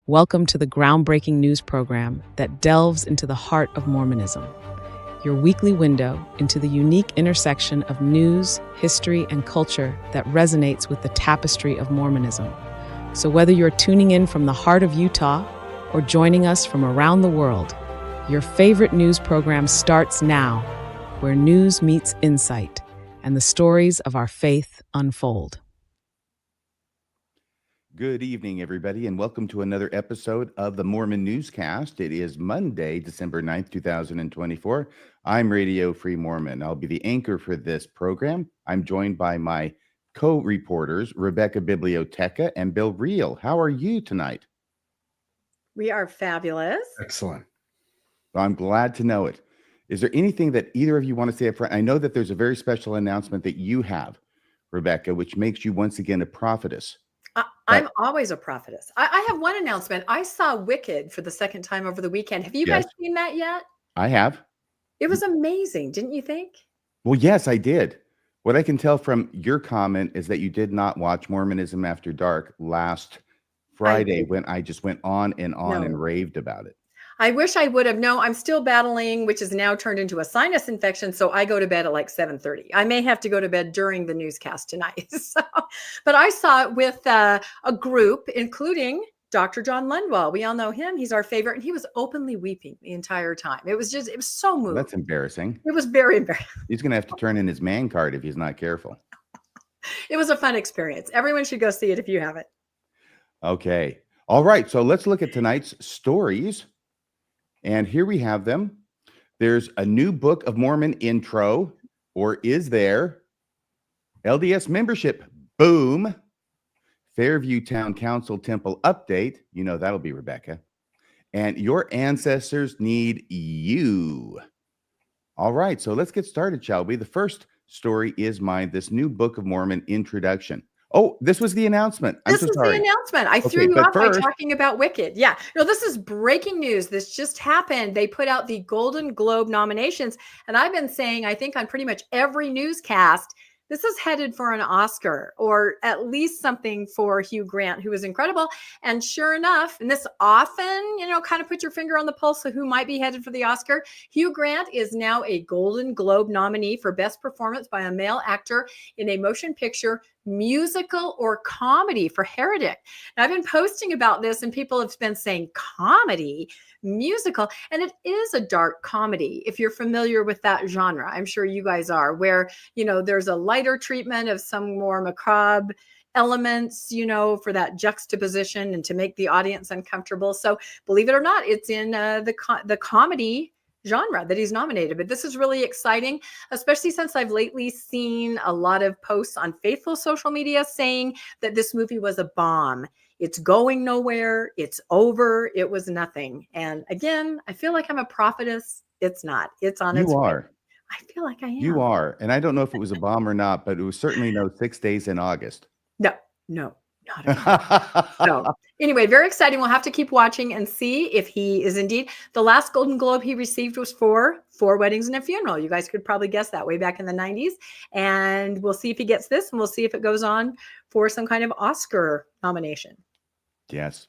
Welcome to the groundbreaking news program that delves into the heart of Mormonism, your weekly window into the unique intersection of news, history, and culture that resonates with the tapestry of Mormonism. So whether you're tuning in from the heart of Utah or joining us from around the world, your favorite news program starts now, where news meets insight and the stories of our faith unfold. Good evening, everybody, and welcome to another episode of the Mormon Newscast. It is Monday, December 9th, 2024. I'm Radio Free Mormon. I'll be the anchor for this program. I'm joined by my co-reporters, Rebecca Biblioteca and Bill Reel. How are you tonight? We are fabulous. Excellent. Well, I'm glad to know it. Is there anything that either of you want to say up front? I know that there's a very special announcement that you have, Rebecca, which makes you once again a prophetess. I'm always a prophetess. I have one announcement. I saw Wicked for the second time over the weekend. Have you guys seen that yet? I have. It was amazing, didn't you think? Well, yes, I did. What I can tell from your comment is that you did not watch Mormonism After Dark last Friday when I just went on and raved about it. I wish I would have. No, I'm still battling, which is now turned into a sinus infection. So I go to bed at like 7:30. I may have to go to bed during the newscast tonight. But I saw it with a group, including Dr. John Lundwall. We all know him. He's our favorite. And he was openly weeping the entire time. It was so moving. That's embarrassing. It was very embarrassing. He's going to have to turn in his man card if he's not careful. It was a fun experience. Everyone should go see it if you haven't. Okay. All right. So let's look at tonight's stories. And here we have them. There's a new Book of Mormon intro, or is there? LDS membership, boom. Fairview Town Council Temple update. You know that'll be Rebecca. And your ancestors need you. All right, so let's get started, shall we? The first story is mine, this new Book of Mormon introduction. Oh, this was the announcement. This is the announcement. I threw you off by talking about Wicked. Yeah. No, this is breaking news. This just happened. They put out the Golden Globe nominations. And I've been saying, I think on pretty much every newscast, this is headed for an Oscar or at least something for Hugh Grant, who is incredible. And sure enough, and this often, kind of put your finger on the pulse of who might be headed for the Oscar. Hugh Grant is now a Golden Globe nominee for Best Performance by a Male Actor in a Motion Picture, Musical, or Comedy for Heretic. Now, I've been posting about this and people have been saying comedy, musical, and it is a dark comedy. If you're familiar with that genre, I'm sure you guys are, where, there's a lighter treatment of some more macabre elements, for that juxtaposition and to make the audience uncomfortable. So believe it or not, it's in the comedy genre that he's nominated. But this is really exciting, especially since I've lately seen a lot of posts on faithful social media saying that this movie was a bomb. It's going nowhere. It's over. It was nothing. And again, I feel like I'm a prophetess. It's not. It's on its way. You are. I feel like I am. You are. And I don't know if it was a bomb or not, but it was certainly no 6 days in August. No, not at all. So anyway, very exciting. We'll have to keep watching and see if he is indeed. The last Golden Globe he received was for Four Weddings and a Funeral. You guys could probably guess that way back in the 90s. And we'll see if he gets this, and we'll see if it goes on for some kind of Oscar nomination. Yes,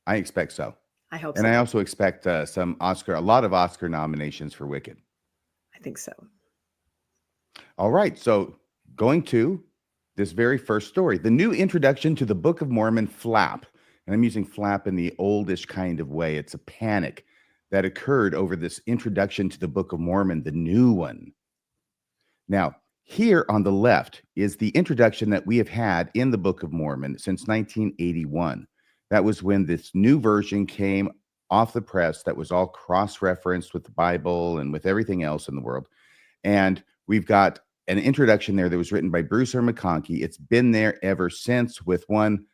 I expect so. I hope so. And I also expect a lot of Oscar nominations for Wicked. I think so. All right. So going to this very first story, the new introduction to the Book of Mormon flap. And I'm using flap in the oldish kind of way. It's a panic that occurred over this introduction to the Book of Mormon, the new one. Now, here on the left is the introduction that we have had in the Book of Mormon since 1981. That was when this new version came off the press that was all cross-referenced with the Bible and with everything else in the world. And we've got an introduction there that was written by Bruce R. McConkie. It's been there ever since, with one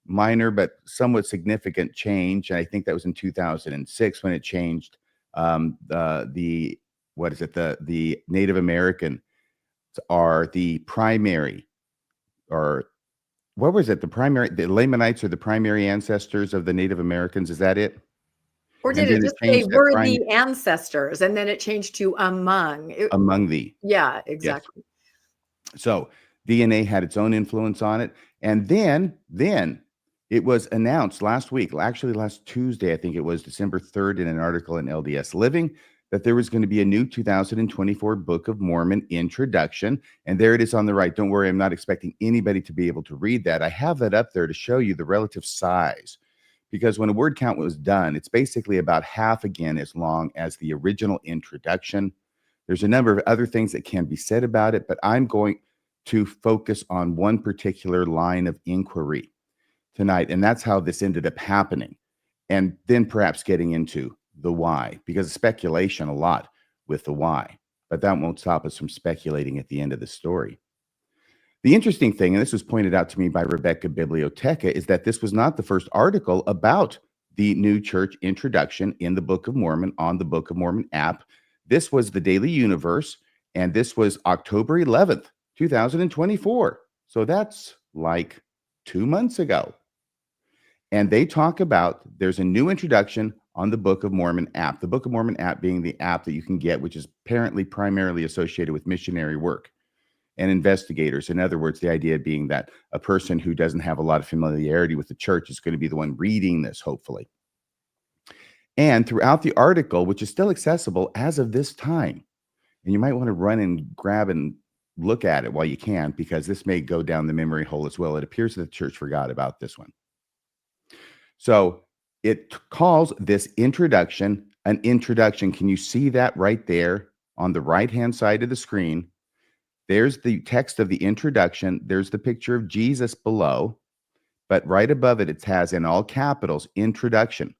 minor but somewhat significant change. And I think that was in 2006 when it changed the Native American are the primary, or what was it? The Lamanites are the primary ancestors of the Native Americans. Is that it? Or did it just say were the ancestors, and then it changed to among? Among thee. Yeah, exactly. Yes. So DNA had its own influence on it. And then It was announced last week, actually last Tuesday, I think it was December 3rd, in an article in LDS Living, that there was going to be a new 2024 Book of Mormon introduction. And there it is on the right. Don't worry, I'm not expecting anybody to be able to read that. I have that up there to show you the relative size, because when a word count was done, it's basically about half again as long as the original introduction. There's a number of other things that can be said about it, but I'm going to focus on one particular line of inquiry tonight, and that's how this ended up happening, and then perhaps getting into the why, because speculation a lot with the why, but that won't stop us from speculating at the end of the story. The interesting thing, and this was pointed out to me by Rebecca Biblioteca, is that this was not the first article about the new church introduction in the Book of Mormon on the Book of Mormon app. This was the Daily Universe, and this was October 11th, 2024. So that's like 2 months ago. And they talk about there's a new introduction on the Book of Mormon app. The Book of Mormon app being the app that you can get, which is apparently primarily associated with missionary work and investigators. In other words, the idea being that a person who doesn't have a lot of familiarity with the church is going to be the one reading this, hopefully. And throughout the article, which is still accessible as of this time, and you might want to run and grab and look at it while you can, because this may go down the memory hole as well. It appears that the church forgot about this one. So it calls this introduction an introduction. Can you see that right there on the right-hand side of the screen? There's the text of the introduction. There's the picture of Jesus below, but right above it, it has in all capitals, introduction.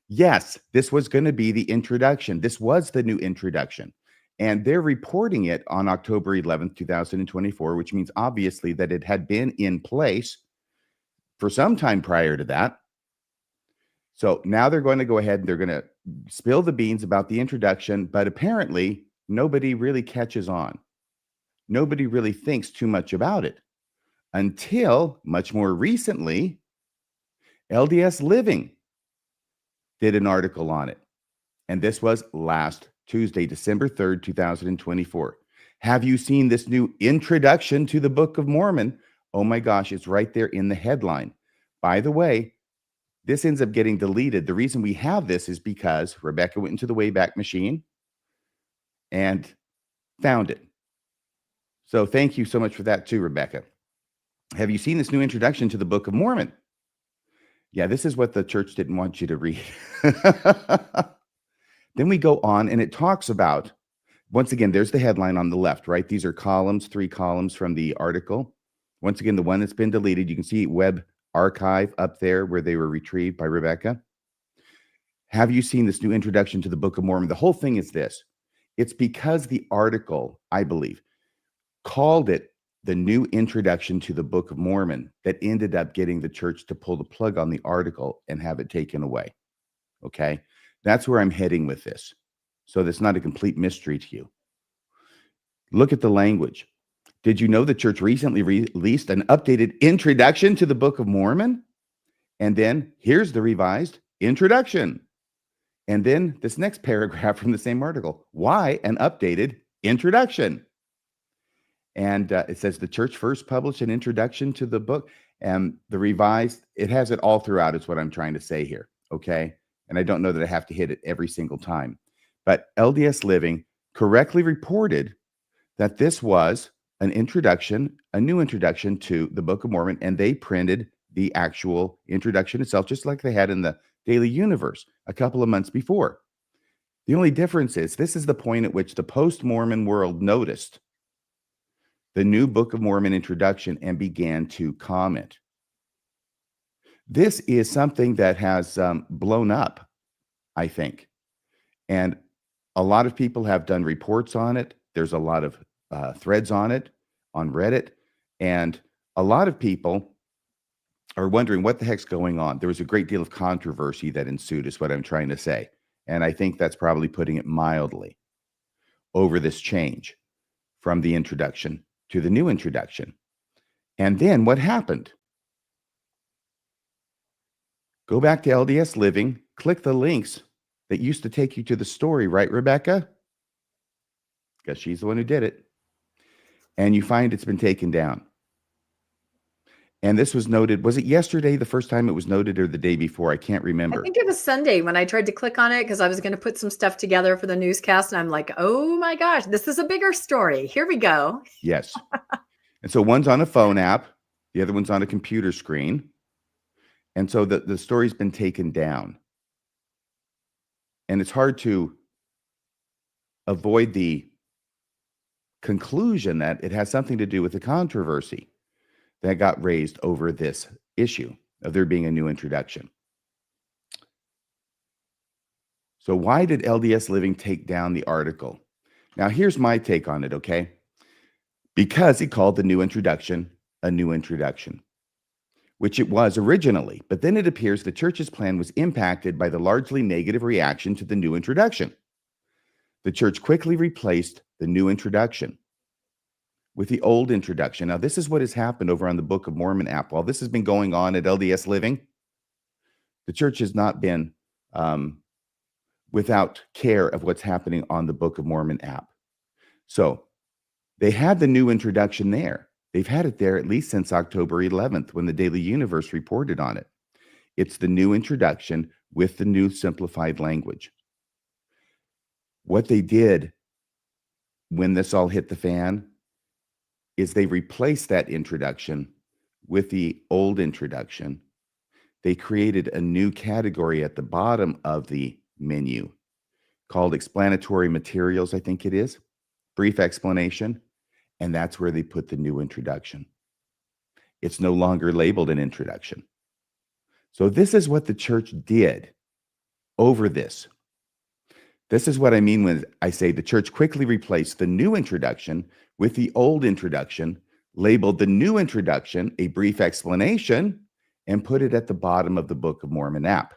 Yes, this was going to be the introduction. This was the new introduction. And they're reporting it on October 11th, 2024, which means obviously that it had been in place for some time prior to that. So now they're going to go ahead and they're going to spill the beans about the introduction, but apparently nobody really catches on. Nobody really thinks too much about it until much more recently, LDS Living did an article on it. And this was last Tuesday, December 3rd, 2024. Have you seen this new introduction to the Book of Mormon? Oh my gosh, it's right there in the headline. By the way, this ends up getting deleted. The reason we have this is because Rebecca went into the Wayback Machine and found it. So thank you so much for that too, Rebecca. Have you seen this new introduction to the Book of Mormon? Yeah, this is what the church didn't want you to read. Then we go on and it talks about, once again, there's the headline on the left, right? These are columns, 3 columns from the article. Once again, the one that's been deleted, you can see web archive up there where they were retrieved by Rebecca. Have you seen this new introduction to the Book of Mormon? The whole thing is this. It's because the article, I believe, called it the new introduction to the Book of Mormon that ended up getting the church to pull the plug on the article and have it taken away. Okay? That's where I'm heading with this. So that's not a complete mystery to you. Look at the language. Did you know the church recently released an updated introduction to the Book of Mormon? And then here's the revised introduction. And then this next paragraph from the same article. Why an updated introduction? And it says the church first published an introduction to the book, and the revised, it has it all throughout is what I'm trying to say here. Okay. And I don't know that I have to hit it every single time, but LDS Living correctly reported that this was an introduction, a new introduction to the Book of Mormon, and they printed the actual introduction itself, just like they had in the Daily Universe a couple of months before. The only difference is this is the point at which the post-Mormon world noticed the new Book of Mormon introduction and began to comment. This is something that has blown up, I think. And a lot of people have done reports on it. There's a lot of threads on it on Reddit. And a lot of people are wondering what the heck's going on. There was a great deal of controversy that ensued, is what I'm trying to say. And I think that's probably putting it mildly over this change from the introduction to the new introduction. And then what happened? Go back to LDS Living, click the links that used to take you to the story, right, Rebecca? Because she's the one who did it. And you find it's been taken down. And this was noted. Was it yesterday the first time it was noted, or the day before? I can't remember. I think it was Sunday when I tried to click on it because I was going to put some stuff together for the newscast. And I'm like, oh my gosh, this is a bigger story. Here we go. Yes. And so one's on a phone app, the other one's on a computer screen. And so the story's been taken down. And it's hard to avoid the conclusion that it has something to do with the controversy that got raised over this issue of there being a new introduction. So why did LDS Living take down the article? Now, here's my take on it, okay? Because he called the new introduction a new introduction, which it was originally, but then it appears the church's plan was impacted by the largely negative reaction to the new introduction. The church quickly replaced the new introduction with the old introduction. Now, this is what has happened over on the Book of Mormon app. While this has been going on at LDS Living, the church has not been without care of what's happening on the Book of Mormon app. So they had the new introduction there. They've had it there at least since October 11th when the Daily Universe reported on it. It's the new introduction with the new simplified language. What they did when this all hit the fan is they replaced that introduction with the old introduction. They created a new category at the bottom of the menu called explanatory materials, I think it is, brief explanation, and that's where they put the new introduction. It's no longer labeled an introduction. So this is what the church did over this. This is what I mean when I say the church quickly replaced the new introduction with the old introduction, labeled the new introduction a brief explanation, and put it at the bottom of the Book of Mormon app.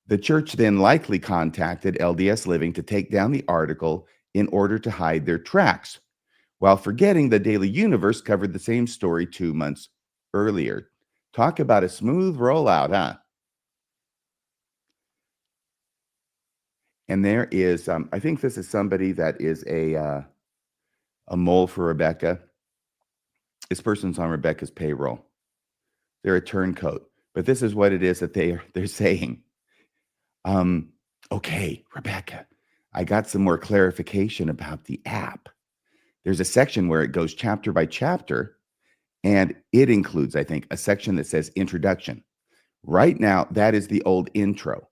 The church then likely contacted LDS Living to take down the article in order to hide their tracks, while forgetting the Daily Universe covered the same story 2 months earlier. Talk about a smooth rollout, huh? And there is, I think this is somebody that is a mole for Rebecca. This person's on Rebecca's payroll. They're a turncoat, but this is what it is that they're saying. Okay, Rebecca, I got some more clarification about the app. There's a section where it goes chapter by chapter, and it includes, I think, a section that says introduction. Right now, that is the old intro.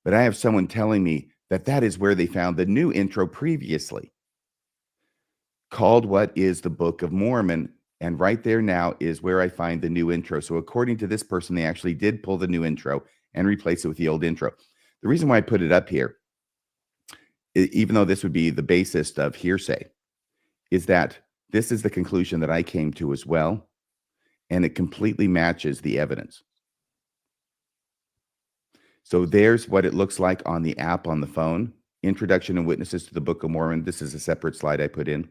But I have someone telling me that that is where they found the new intro previously, called What is the Book of Mormon? And right there now is where I find the new intro. So according to this person, they actually did pull the new intro and replace it with the old intro. The reason why I put it up here, even though this would be the basis of hearsay, is that this is the conclusion that I came to as well, and it completely matches the evidence. So there's what it looks like on the app on the phone. Introduction and Witnesses to the Book of Mormon. This is a separate slide I put in.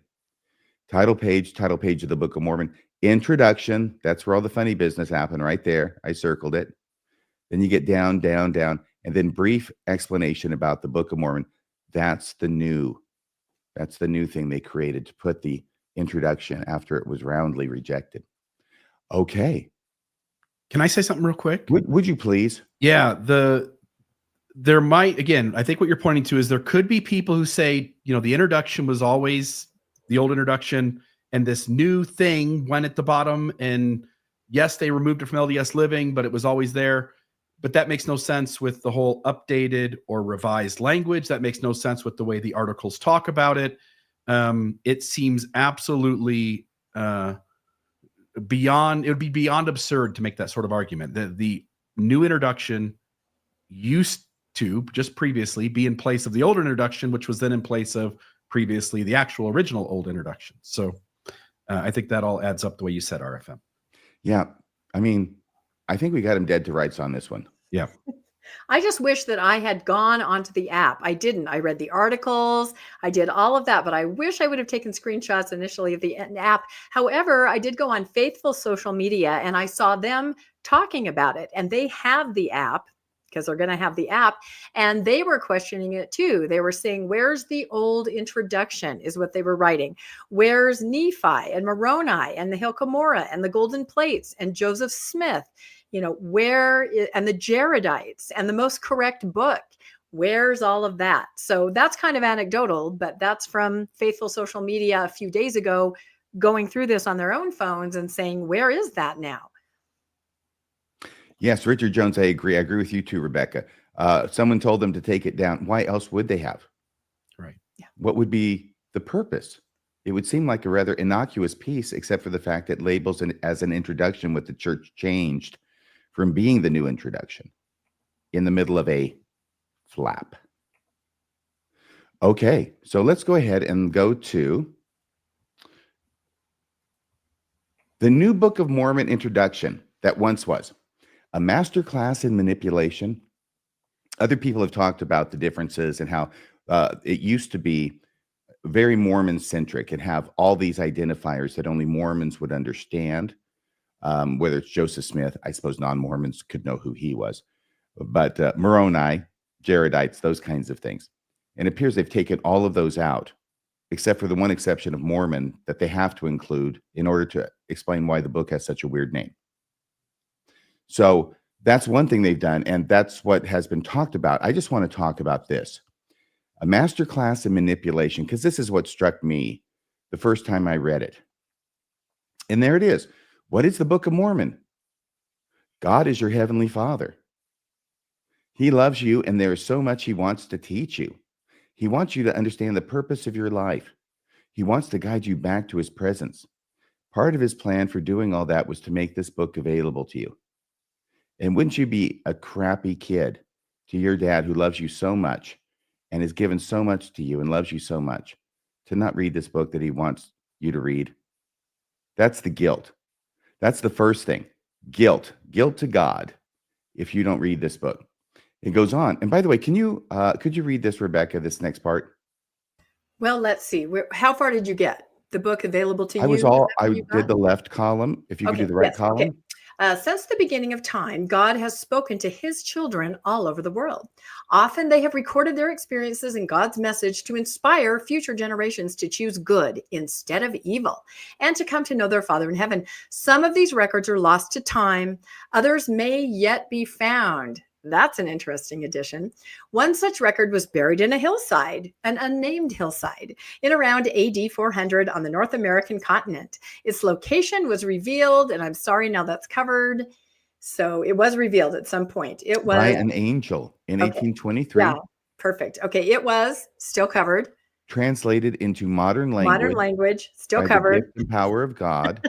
Title page of the Book of Mormon. Introduction, that's where all the funny business happened right there. I circled it. Then you get down, down, down, and then brief explanation about the Book of Mormon. That's the new thing they created to put the introduction after it was roundly rejected. Okay. Can I say something real quick? Would you please? Yeah, there might, again, I think what you're pointing to is there could be people who say, the introduction was always the old introduction, and this new thing went at the bottom, and yes, they removed it from LDS Living, but it was always there. But that makes no sense with the whole updated or revised language. That makes no sense with the way the articles talk about it. It seems absolutely it would be beyond absurd to make that sort of argument. The new introduction used to just previously be in place of the older introduction, which was then in place of previously the actual original old introduction. So I think that all adds up the way you said, RFM. Yeah. I mean, I think we got him dead to rights on this one. Yeah. I just wish that I had gone onto the app. I didn't. I read the articles. I did all of that, but I wish I would have taken screenshots initially of the app. However, I did go on Faithful social media and I saw them talking about it, and they have the app because they're going to have the app. And they were questioning it too. They were saying, where's the old introduction is what they were writing. Where's Nephi and Moroni and the Hilkiah and the golden plates and Joseph Smith? And the Jaredites and the most correct book. Where's all of that? So that's kind of anecdotal, but that's from Faithful Social Media a few days ago, going through this on their own phones and saying, where is that now? Yes, Richard Jones, I agree. I agree with you too, Rebecca. Someone told them to take it down. Why else would they have? Right. Yeah. What would be the purpose? It would seem like a rather innocuous piece, except for the fact that labels it as an introduction what the church changed from being the new introduction in the middle of a flap. Okay, so let's go ahead and go to the new Book of Mormon introduction that once was a masterclass in manipulation. Other people have talked about the differences and how it used to be very Mormon-centric and have all these identifiers that only Mormons would understand. Whether it's Joseph Smith, I suppose non-Mormons could know who he was, but Moroni, Jaredites, those kinds of things. And it appears they've taken all of those out, except for the one exception of Mormon that they have to include in order to explain why the book has such a weird name. So that's one thing they've done, and that's what has been talked about. I just want to talk about this. A masterclass in manipulation, because this is what struck me the first time I read it. And there it is. What is the Book of Mormon? God is your heavenly Father. He loves you, and there is so much he wants to teach you. He wants you to understand the purpose of your life. He wants to guide you back to his presence. Part of his plan for doing all that was to make this book available to you. And wouldn't you be a crappy kid to your dad who loves you so much and has given so much to you and loves you so much to not read this book that he wants you to read? That's the guilt. That's the first thing. Guilt to God if you don't read this book. It goes on. And by the way, could you read this, Rebecca, this next part? Well, let's see. How far did you get? The book available to you? I did the left column. If you could do the right column. Okay. Since the beginning of time, God has spoken to his children all over the world. Often they have recorded their experiences in God's message to inspire future generations to choose good instead of evil and to come to know their Father in heaven. Some of these records are lost to time. Others may yet be found. That's an interesting addition. One such record was buried in a hillside, an unnamed hillside, in around AD 400 on the North American continent. Its location was revealed, and I'm sorry, now that's covered. So it was revealed at some point. It was by an angel in 1823. Yeah, perfect. Okay, it was still covered. Translated into modern language. Still by covered. The gift and power of God.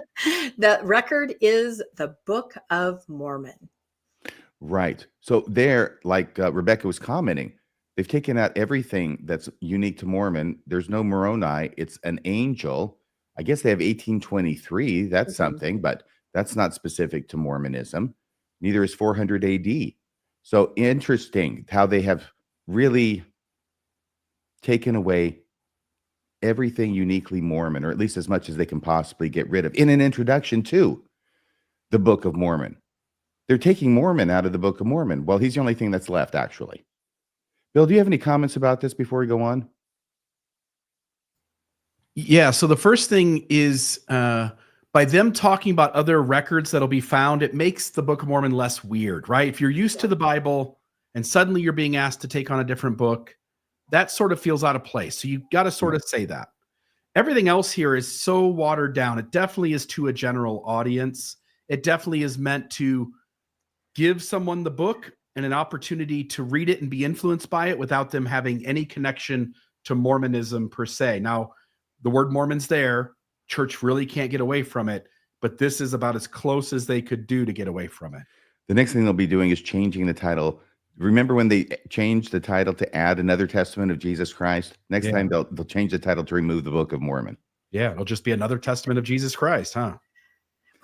The record is the Book of Mormon. Right. So there, like Rebecca was commenting, they've taken out everything that's unique to Mormon. There's no Moroni. It's an angel. I guess they have 1823. That's something, but that's not specific to Mormonism. Neither is 400 AD. So interesting how they have really taken away everything uniquely Mormon, or at least as much as they can possibly get rid of, in an introduction to the Book of Mormon. They're taking Mormon out of the Book of Mormon. Well, he's the only thing that's left, actually. Bill, do you have any comments about this before we go on? Yeah, so the first thing is by them talking about other records that'll be found, it makes the Book of Mormon less weird, right? If you're used to the Bible and suddenly you're being asked to take on a different book, that sort of feels out of place. So you've got to sort of say that. Everything else here is so watered down. It definitely is to a general audience. It definitely is meant to give someone the book and an opportunity to read it and be influenced by it without them having any connection to Mormonism per se. Now, the word Mormon's there. Church really can't get away from it, but this is about as close as they could do to get away from it. The next thing they'll be doing is changing the title. Remember when they changed the title to add another testament of Jesus Christ? Next time they'll change the title to remove the Book of Mormon. Yeah, it'll just be another testament of Jesus Christ, huh?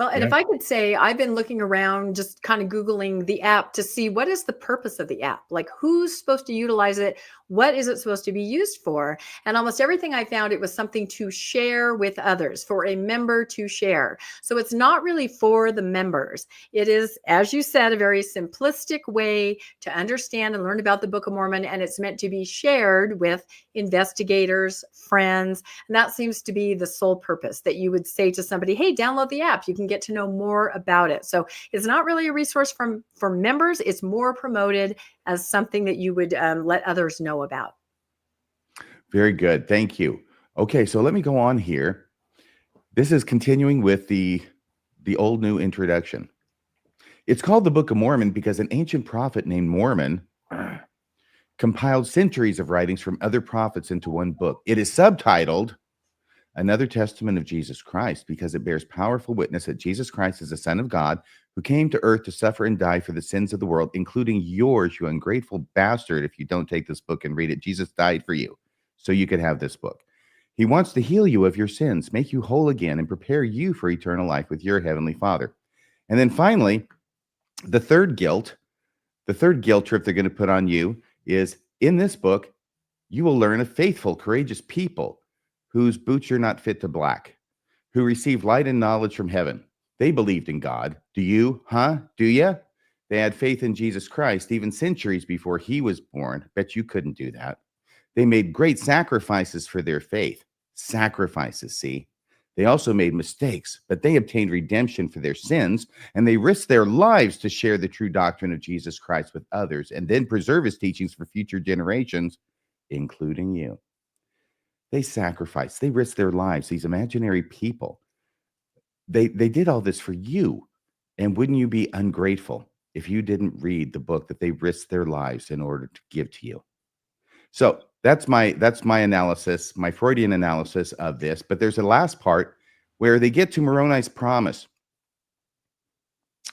Well, and if I could say, I've been looking around, just kind of Googling the app to see what is the purpose of the app? Like, who's supposed to utilize it? What is it supposed to be used for? And almost everything I found, it was something to share with others, for a member to share. So it's not really for the members. It is, as you said, a very simplistic way to understand and learn about the Book of Mormon. And it's meant to be shared with investigators, friends. And that seems to be the sole purpose, that you would say to somebody, hey, download the app. You can get to know more about it. So it's not really a resource for members. It's more promoted as something that you would let others know about. Very good. Thank you. Okay, so let me go on here. This is continuing with the old new introduction. It's called the Book of Mormon because an ancient prophet named Mormon compiled centuries of writings from other prophets into one book. It is subtitled Another Testament of Jesus Christ because it bears powerful witness that Jesus Christ is the Son of God who came to earth to suffer and die for the sins of the world, including yours, you ungrateful bastard. If you don't take this book and read it, Jesus died for you so you could have this book. He wants to heal you of your sins, make you whole again, and prepare you for eternal life with your heavenly Father. And then finally, the third guilt trip they're going to put on you is, in this book, you will learn of faithful, courageous people whose boots you're not fit to black, who received light and knowledge from heaven. They believed in God. Do you? Do you? They had faith in Jesus Christ even centuries before he was born. Bet you couldn't do that. They made great sacrifices for their faith. Sacrifices, see? They also made mistakes, but they obtained redemption for their sins, and they risked their lives to share the true doctrine of Jesus Christ with others, and then preserve his teachings for future generations, including you. They sacrificed. They risked their lives. These imaginary people. They did all this for you. And wouldn't you be ungrateful if you didn't read the book that they risked their lives in order to give to you? So that's my analysis, my Freudian analysis of this. But there's a last part where they get to Moroni's promise.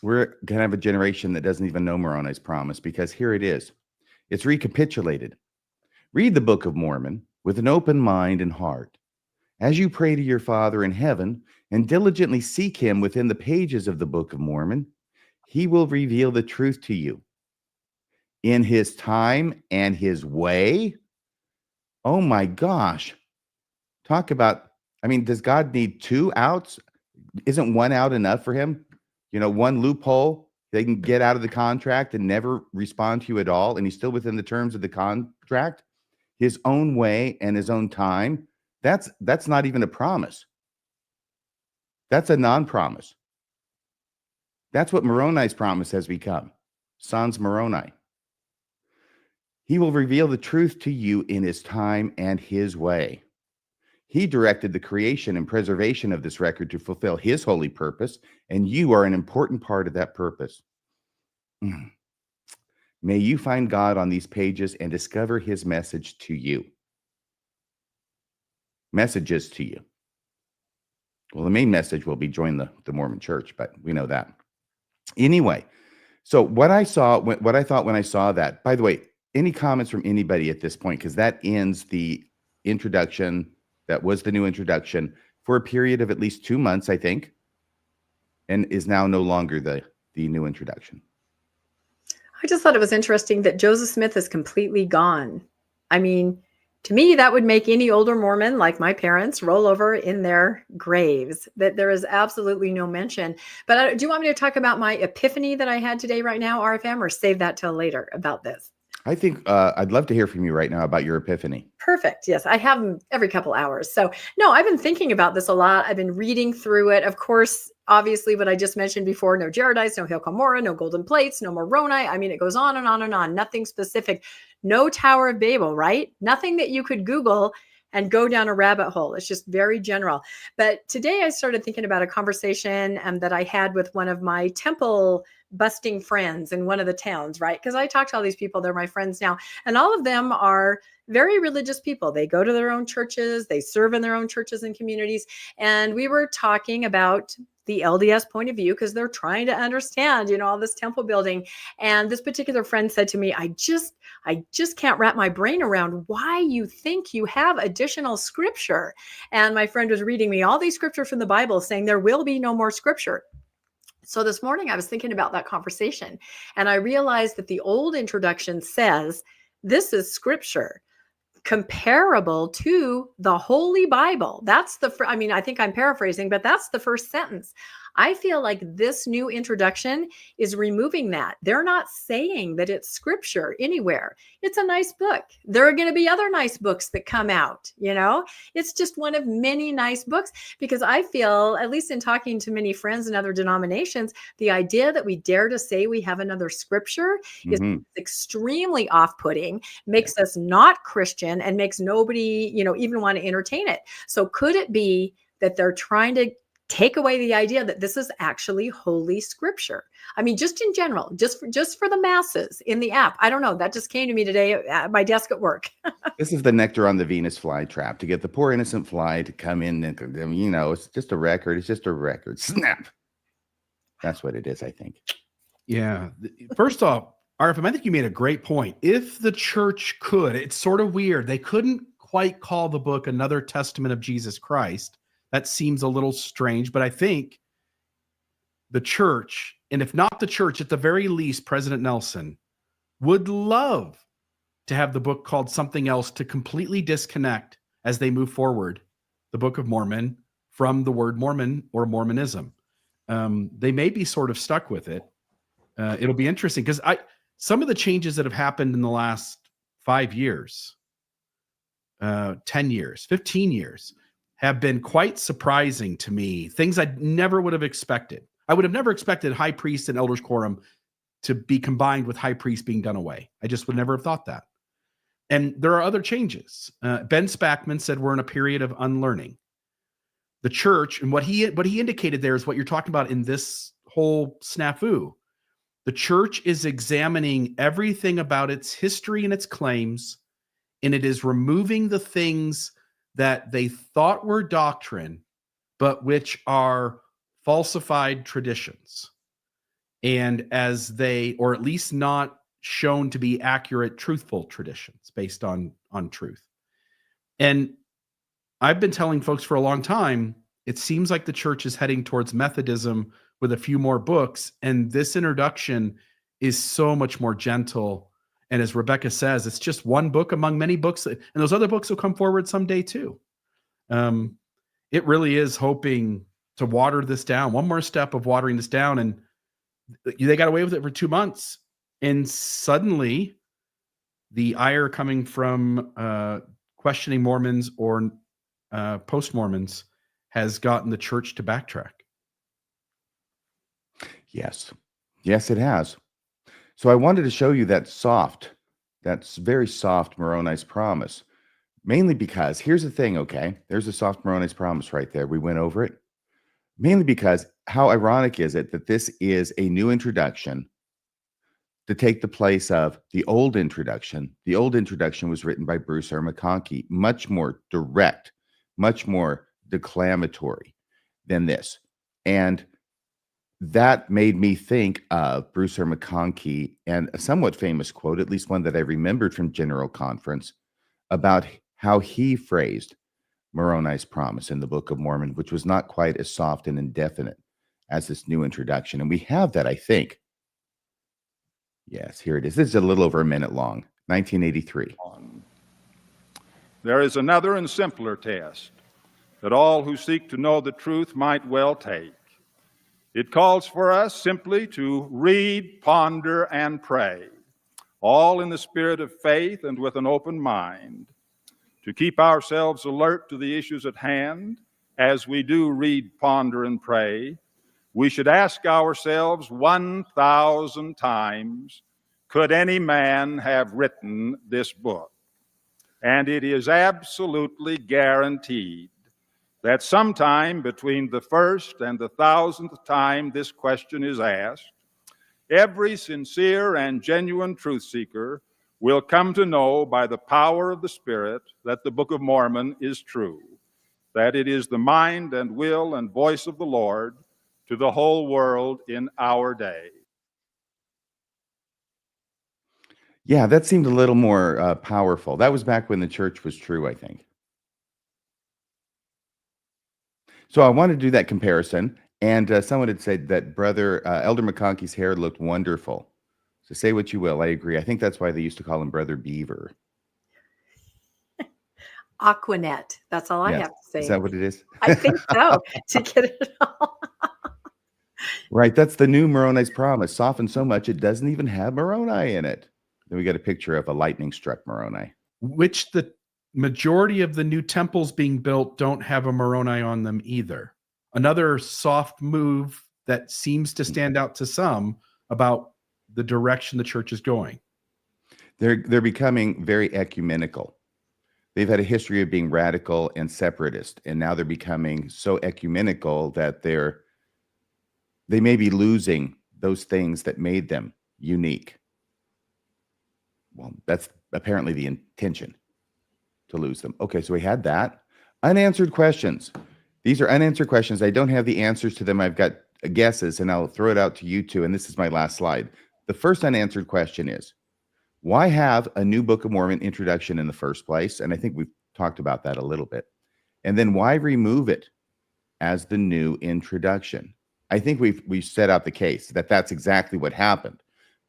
We're going to have a generation that doesn't even know Moroni's promise, because here it is. It's recapitulated. Read the Book of Mormon with an open mind and heart, as you pray to your Father in heaven and diligently seek him within the pages of the Book of Mormon. He will reveal the truth to you in his time and his way. Oh my gosh. Talk about, does God need two outs? Isn't one out enough for him? One loophole, they can get out of the contract and never respond to you at all, and he's still within the terms of the contract. His own way and his own time. That's not even a promise. That's a non-promise. That's what Moroni's promise has become. Sans Moroni. He will reveal the truth to you in his time and his way. He directed the creation and preservation of this record to fulfill his holy purpose, and you are an important part of that purpose. May you find God on these pages and discover his message to you. Messages to you. Well, the main message will be join the Mormon Church, but we know that. Anyway, so what I thought when I saw that, by the way, any comments from anybody at this point? Because that ends the introduction. That was the new introduction for a period of at least 2 months, I think, and is now no longer the new introduction. I just thought it was interesting that Joseph Smith is completely gone. To me, that would make any older Mormon, like my parents, roll over in their graves. That there is absolutely no mention. But do you want me to talk about my epiphany that I had today right now, RFM, or save that till later about this? I think I'd love to hear from you right now about your epiphany. Perfect. Yes, I have them every couple hours. So no, I've been thinking about this a lot. I've been reading through it. Of course, obviously what I just mentioned before, no Jaredites, no Hilkamora, no golden plates, no Moroni. It goes on and on and on. Nothing specific. No Tower of Babel, right? Nothing that you could Google and go down a rabbit hole. It's just very general. But today I started thinking about a conversation that I had with one of my temple busting friends in one of the towns, right? Because I talk to all these people, they're my friends now, and all of them are very religious people. They go to their own churches, they serve in their own churches and communities. And we were talking about the LDS point of view because they're trying to understand, all this temple building. And this particular friend said to me, I just can't wrap my brain around why you think you have additional scripture. And my friend was reading me all these scriptures from the Bible saying there will be no more scripture. So this morning I was thinking about that conversation, and I realized that the old introduction says, this is scripture comparable to the Holy Bible. That's I think I'm paraphrasing, but that's the first sentence. I feel like this new introduction is removing that. They're not saying that it's scripture anywhere. It's a nice book. There are going to be other nice books that come out, It's just one of many nice books, because I feel, at least in talking to many friends in other denominations, the idea that we dare to say we have another scripture is extremely off-putting, makes us not Christian, and makes nobody, even want to entertain it. So could it be that they're trying to take away the idea that this is actually holy scripture? I mean, just in general, just for the masses in the app. I don't know. That just came to me today at my desk at work. This is the nectar on the Venus flytrap, to get the poor innocent fly to come in and, it's just a record. It's just a record. Snap. That's what it is, I think. Yeah. First off, RFM, I think you made a great point. If the church could, it's sort of weird. They couldn't quite call the book Another Testament of Jesus Christ. That seems a little strange, but I think the church, and if not the church, at the very least, President Nelson would love to have the book called something else to completely disconnect, as they move forward, the Book of Mormon from the word Mormon or Mormonism. They may be sort of stuck with it. It'll be interesting because some of the changes that have happened in the last 5 years, 10 years, 15 years, have been quite surprising to me. Things I never would have expected. I would have never expected high priest and elders quorum to be combined with high priest being done away. I just would never have thought that. And there are other changes. Ben Spackman said we're in a period of unlearning. The church, and what he indicated there is what you're talking about in this whole snafu. The church is examining everything about its history and its claims, and it is removing the things that they thought were doctrine, but which are falsified traditions. And or at least not shown to be accurate, truthful traditions based on truth. And I've been telling folks for a long time, it seems like the church is heading towards Methodism with a few more books. And this introduction is so much more gentle. And as Rebecca says, it's just one book among many books, and those other books will come forward someday too. It really is hoping to water this down, one more step of watering this down. And they got away with it for 2 months. And suddenly the ire coming from questioning Mormons or post-Mormons has gotten the church to backtrack. Yes, it has. So I wanted to show you that's very soft Moroni's promise, mainly because here's the thing, okay? There's a soft Moroni's promise right there. We went over it. Mainly because how ironic is it that this is a new introduction to take the place of the old introduction. The old introduction was written by Bruce R. McConkie, much more direct, much more declamatory than this. And that made me think of Bruce R. McConkie and a somewhat famous quote, at least one that I remembered from General Conference, about how he phrased Moroni's promise in the Book of Mormon, which was not quite as soft and indefinite as this new introduction. And we have that, I think. Yes, here it is. This is a little over a minute long, 1983. There is another and simpler test that all who seek to know the truth might well take. It calls for us simply to read, ponder, and pray, all in the spirit of faith and with an open mind, to keep ourselves alert to the issues at hand. As we do read, ponder, and pray, we should ask ourselves 1,000 times, could any man have written this book? And it is absolutely guaranteed that sometime between the first and the 1,000th time this question is asked, every sincere and genuine truth seeker will come to know by the power of the Spirit that the Book of Mormon is true, that it is the mind and will and voice of the Lord to the whole world in our day. Yeah, that seemed a little more powerful. That was back when the church was true, I think. So I wanted to do that comparison, and someone had said that Brother Elder McConkey's hair looked wonderful. So say what you will, I agree. I think that's why they used to call him Brother Beaver. Aquanet. That's all I Yes. have to say. Is that what it is? I think so, to get it all. Right, that's the new Moroni's promise. Softened so much it doesn't even have Moroni in it. Then we got a picture of a lightning struck Moroni. Which the majority of the new temples being built don't have a Moroni on them either. Another soft move that seems to stand out to some about the direction the church is going. They're becoming very ecumenical. They've had a history of being radical and separatist, and now they're becoming so ecumenical that they may be losing those things that made them unique. Well, that's apparently the intention, to lose them. Okay, so we had that. Unanswered questions. These are unanswered questions. I don't have the answers to them. I've got guesses, and I'll throw it out to you two, and this is my last slide. The first unanswered question is, why have a new Book of Mormon introduction in the first place? And I think we've talked about that a little bit. And then why remove it as the new introduction? I think we've set out the case that that's exactly what happened.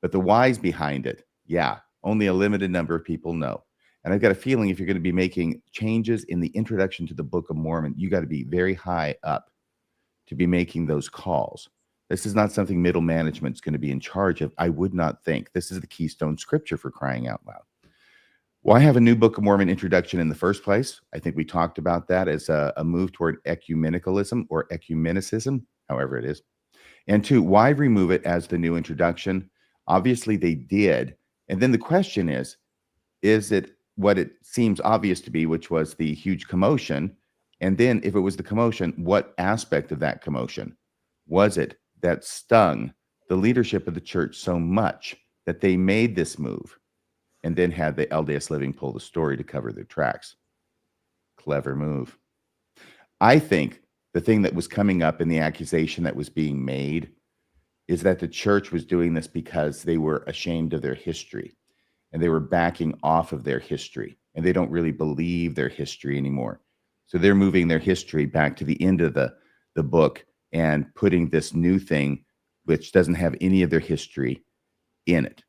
But the whys behind it, yeah, only a limited number of people know. And I've got a feeling if you're going to be making changes in the introduction to the Book of Mormon, you got to be very high up to be making those calls. This is not something middle management is going to be in charge of. I would not think. This is the keystone scripture, for crying out loud. Why have a new Book of Mormon introduction in the first place? I think we talked about that as a move toward ecumenicalism or ecumenicism, however it is. And two, why remove it as the new introduction? Obviously they did. And then the question is it what it seems obvious to be, which was the huge commotion? And then if it was the commotion, what aspect of that commotion was it that stung the leadership of the church so much that they made this move and then had the LDS Living pull the story to cover their tracks? Clever move. I think the thing that was coming up in the accusation that was being made is that the church was doing this because they were ashamed of their history and they were backing off of their history and they don't really believe their history anymore. So they're moving their history back to the end of the book and putting this new thing, which doesn't have any of their history in it.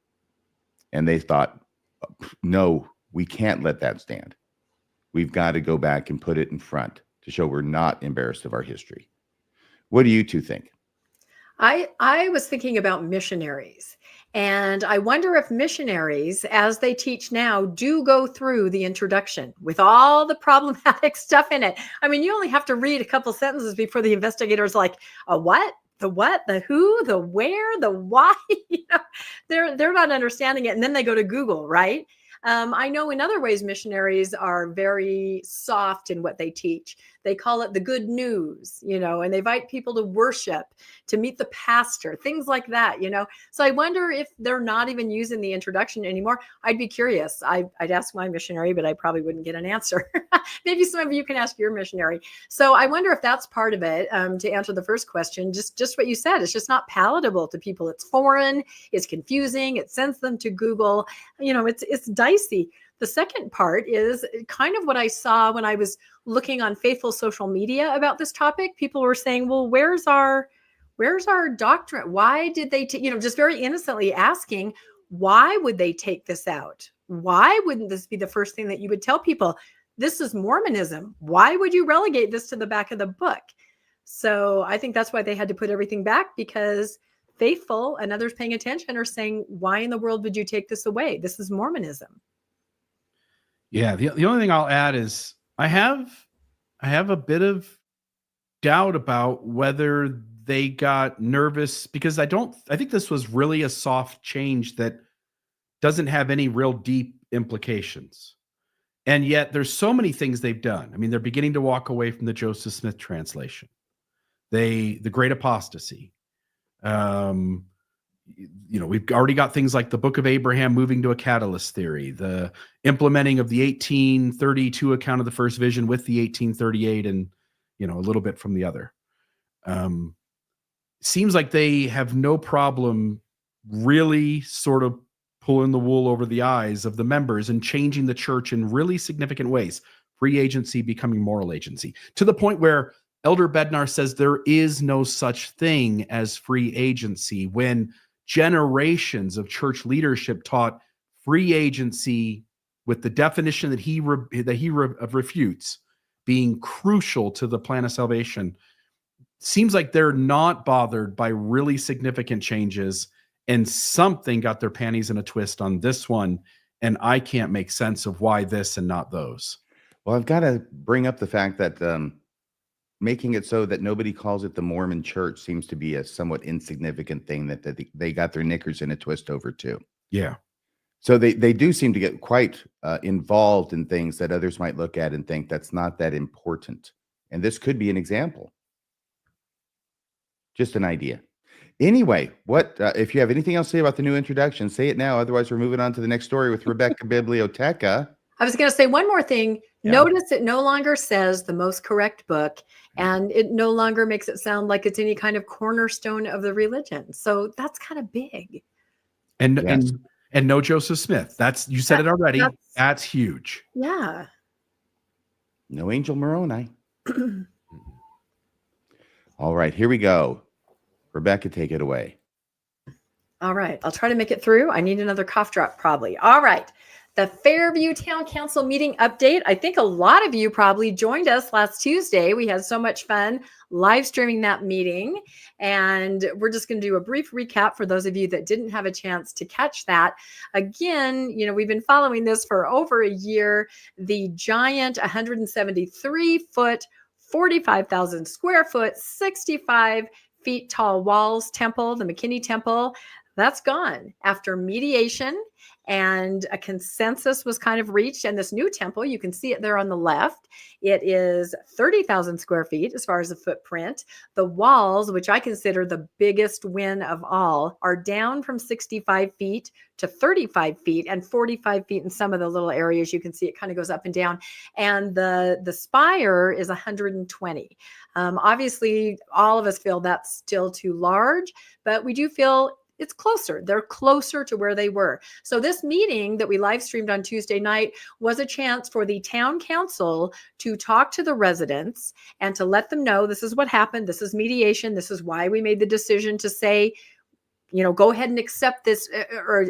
And they thought, no, we can't let that stand. We've got to go back and put it in front to show we're not embarrassed of our history. What do you two think? I was thinking about missionaries, and I wonder if missionaries, as they teach now, do go through the introduction with all the problematic stuff in it. I mean, you only have to read a couple sentences before the investigator's like, a what? The what? The who? The where? The why? They're not understanding it, and then they go to Google, right? I know in other ways missionaries are very soft in what they teach. They call it the good news, and they invite people to worship, to meet the pastor, things like that, So I wonder if they're not even using the introduction anymore. I'd be curious. I'd ask my missionary, but I probably wouldn't get an answer. Maybe some of you can ask your missionary. So I wonder if that's part of it. To answer the first question, just what you said, it's just not palatable to people. It's foreign, it's confusing, it sends them to Google. It's dicey. The second part is kind of what I saw when I was looking on faithful social media about this topic. People were saying, well, where's our doctrine? Why did they just very innocently asking, why would they take this out? Why wouldn't this be the first thing that you would tell people? This is Mormonism. Why would you relegate this to the back of the book? So I think that's why they had to put everything back, because faithful and others paying attention are saying, why in the world would you take this away? This is Mormonism. Yeah, the only thing I'll add is I have a bit of doubt about whether they got nervous, because I think this was really a soft change that doesn't have any real deep implications. And yet there's so many things they've done. I mean, they're beginning to walk away from the Joseph Smith translation. The great apostasy. we've already got things like the Book of Abraham moving to a catalyst theory, the implementing of the 1832 account of the first vision with the 1838, and a little bit from the other. Seems like they have no problem really sort of pulling the wool over the eyes of the members and changing the church in really significant ways. Free agency becoming moral agency, to the point where Elder Bednar says there is no such thing as free agency, when generations of church leadership taught free agency with the definition that he refutes being crucial to the plan of salvation. Seems like they're not bothered by really significant changes, and something got their panties in a twist on this one, and I can't make sense of why this and not those. Well, I've got to bring up the fact that making it so that nobody calls it the Mormon Church seems to be a somewhat insignificant thing that they got their knickers in a twist over too. Yeah. So they do seem to get quite involved in things that others might look at and think that's not that important. And this could be an example. Just an idea. Anyway, what if you have anything else to say about the new introduction, say it now. Otherwise, we're moving on to the next story with Rebecca Biblioteca. I was going to say one more thing. Yeah. Notice it no longer says the most correct book, and it no longer makes it sound like it's any kind of cornerstone of the religion. So that's kind of big. And Yes. and no Joseph Smith. You said it already. That's huge. Yeah. No Angel Moroni. All right, here we go. Rebecca, take it away. All right. I'll try to make it through. I need another cough drop probably. All right. The Fairview Town Council meeting update. I think a lot of you probably joined us last Tuesday. We had so much fun live streaming that meeting. And we're just going to do a brief recap for those of you that didn't have a chance to catch that. Again, we've been following this for over a year. The giant 173-foot, 45,000 square foot, 65 feet tall walls temple, the McKinney Temple, that's gone after mediation, and a consensus was kind of reached. And this new temple, you can see it there on the left. It is 30,000 square feet as far as the footprint. The walls, which I consider the biggest win of all, are down from 65 feet to 35 feet and 45 feet in some of the little areas. You can see it kind of goes up and down. And the spire is 120. Obviously, all of us feel that's still too large, but we do feel it's closer. They're closer to where they were. So this meeting that we live streamed on Tuesday night was a chance for the town council to talk to the residents and to let them know this is what happened. This is mediation. This is why we made the decision to say, go ahead and accept this or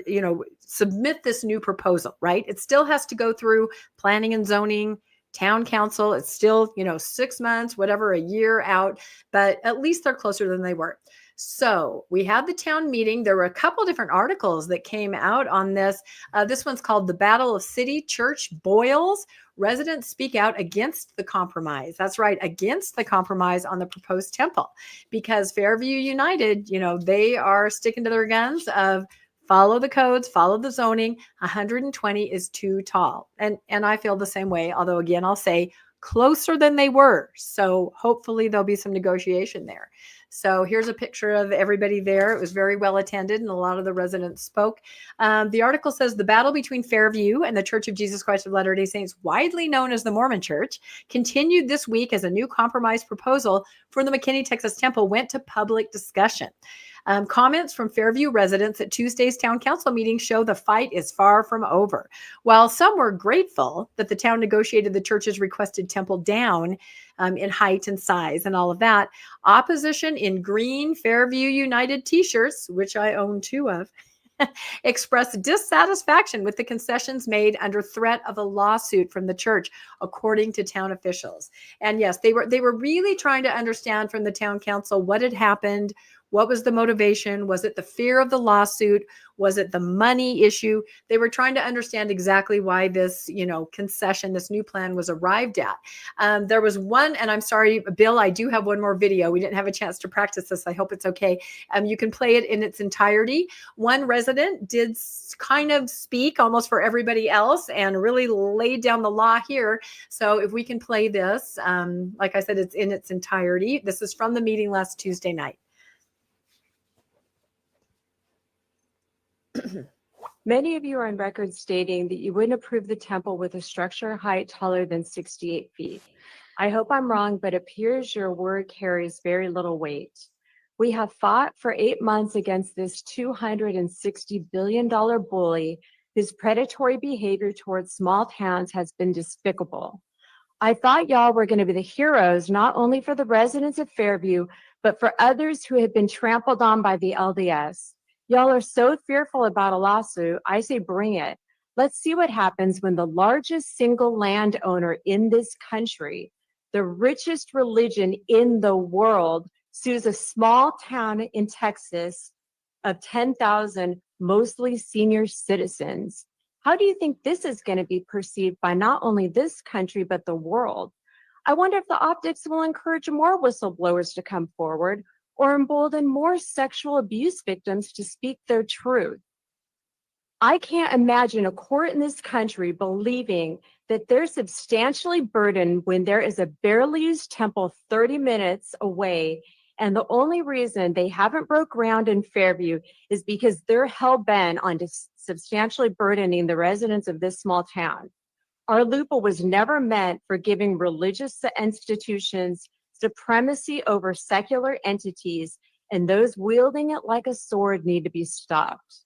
submit this new proposal, right? It still has to go through planning and zoning, town council. It's still, 6 months, whatever, a year out, but at least they're closer than they were. So we had the town meeting. There were a couple different articles that came out on this. This one's called The Battle of City Church Boils. Residents speak out against the compromise. That's right, against the compromise on the proposed temple, because Fairview United, they are sticking to their guns of follow the codes, follow the zoning. 120 is too tall. And I feel the same way, although again, I'll say closer than they were. So hopefully there'll be some negotiation there. So here's a picture of everybody there. It was very well attended, and a lot of the residents spoke. The article says the battle between Fairview and the Church of Jesus Christ of Latter-day Saints, widely known as the Mormon Church, continued this week as a new compromise proposal for the McKinney, Texas Temple went to public discussion. Comments from Fairview residents at Tuesday's town council meeting show the fight is far from over. While some were grateful that the town negotiated the church's requested temple down in height and size and all of that, opposition in green Fairview United t-shirts, which I own 2 of, expressed dissatisfaction with the concessions made under threat of a lawsuit from the church, according to town officials. And yes, they were really trying to understand from the town council what had happened. What was the motivation? Was it the fear of the lawsuit? Was it the money issue? They were trying to understand exactly why this, concession, this new plan was arrived at. There was one, and I'm sorry, Bill, I do have one more video. We didn't have a chance to practice this. I hope it's okay. You can play it in its entirety. One resident did kind of speak almost for everybody else and really laid down the law here. So if we can play this, like I said, it's in its entirety. This is from the meeting last Tuesday night. Many of you are on record stating that you wouldn't approve the temple with a structure height taller than 68 feet. I hope I'm wrong, but it appears your word carries very little weight. We have fought for 8 months against this $260 billion bully whose predatory behavior towards small towns has been despicable. I thought y'all were going to be the heroes, not only for the residents of Fairview, but for others who have been trampled on by the LDS. Y'all are so fearful about a lawsuit. I say bring it. Let's see what happens when the largest single landowner in this country, the richest religion in the world, sues a small town in Texas of 10,000 mostly senior citizens. How do you think this is going to be perceived by not only this country, but the world? I wonder if the optics will encourage more whistleblowers to come forward or embolden more sexual abuse victims to speak their truth. I can't imagine a court in this country believing that they're substantially burdened when there is a barely used temple 30 minutes away, and the only reason they haven't broke ground in Fairview is because they're hell-bent on substantially burdening the residents of this small town. Our loophole was never meant for giving religious institutions supremacy over secular entities, and those wielding it like a sword need to be stopped.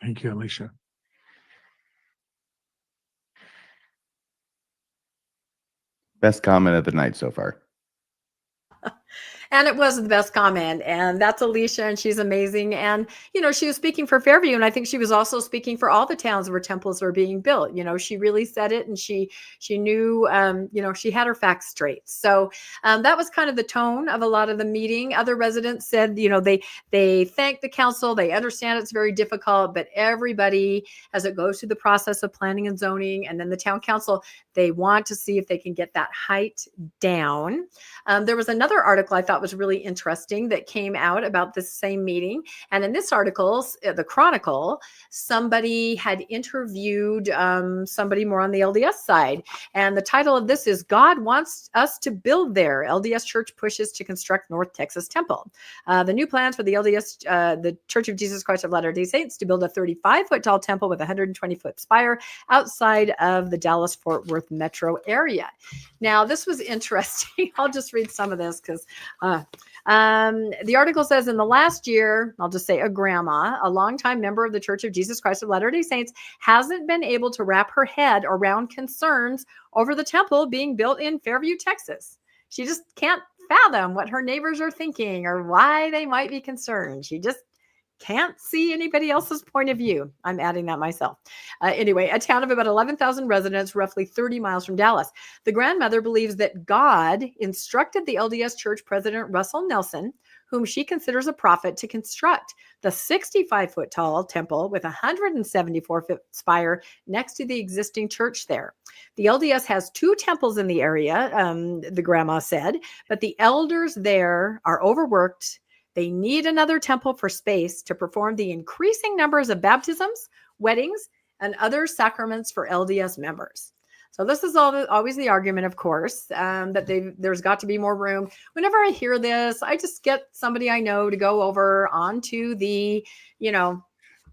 Thank you, Alicia. Best comment of the night so far. And it was the best comment. And that's Alicia, and she's amazing. And, she was speaking for Fairview, and I think she was also speaking for all the towns where temples are being built. She really said it, and she knew, she had her facts straight. So that was kind of the tone of a lot of the meeting. Other residents said, they thank the council. They understand it's very difficult, but everybody, as it goes through the process of planning and zoning, and then the town council, they want to see if they can get that height down. There was another article I thought was really interesting that came out about this same meeting. And in this article, the Chronicle, somebody had interviewed somebody more on the LDS side. And the title of this is God Wants Us to Build There. LDS Church Pushes to Construct North Texas Temple. The new plans for the LDS, the Church of Jesus Christ of Latter-day Saints, to build a 35-foot tall temple with a 120-foot spire outside of the Dallas-Fort Worth metro area. Now, this was interesting. I'll just read some of this because the article says, in the last year, I'll just say a grandma, a longtime member of the Church of Jesus Christ of Latter-day Saints, hasn't been able to wrap her head around concerns over the temple being built in Fairview, Texas. She just can't fathom what her neighbors are thinking or why they might be concerned. She just can't see anybody else's point of view. I'm adding that myself. Anyway, a town of about 11,000 residents, roughly 30 miles from Dallas. The grandmother believes that God instructed the LDS Church President Russell Nelson, whom she considers a prophet, to construct the 65-foot tall temple with a 174-foot spire next to the existing church there. The LDS has 2 temples in the area, the grandma said, but the elders there are overworked. They need another temple for space to perform the increasing numbers of baptisms, weddings, and other sacraments for LDS members. So this is always the argument, of course, that there's got to be more room. Whenever I hear this, I just get somebody I know to go over onto the,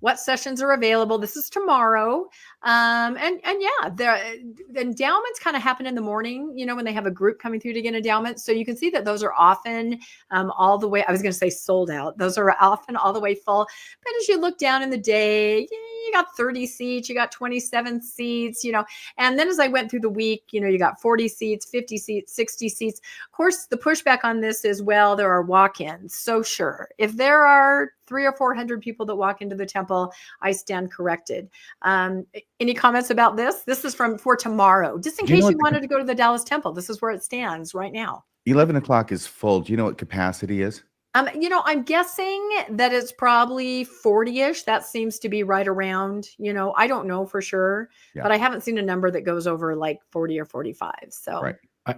what sessions are available. This is tomorrow. And yeah, the endowments kind of happen in the morning, when they have a group coming through to get endowments. So you can see that those are often all the way, I was going to say sold out. Those are often all the way full. But as you look down in the day, you got 30 seats, you got 27 seats, and then as I went through the week, you got 40 seats, 50 seats, 60 seats. Of course, the pushback on this is, well, there are walk-ins. So sure, if there are 300 or 400 people that walk into the temple, I stand corrected. Any comments about this? This is for tomorrow. Just in case you wanted to go to the Dallas temple, this is where it stands right now. 11 o'clock is full. Do you know what capacity is? I'm guessing that it's probably 40-ish. That seems to be right around, I don't know for sure, but I haven't seen a number that goes over like 40 or 45. So right.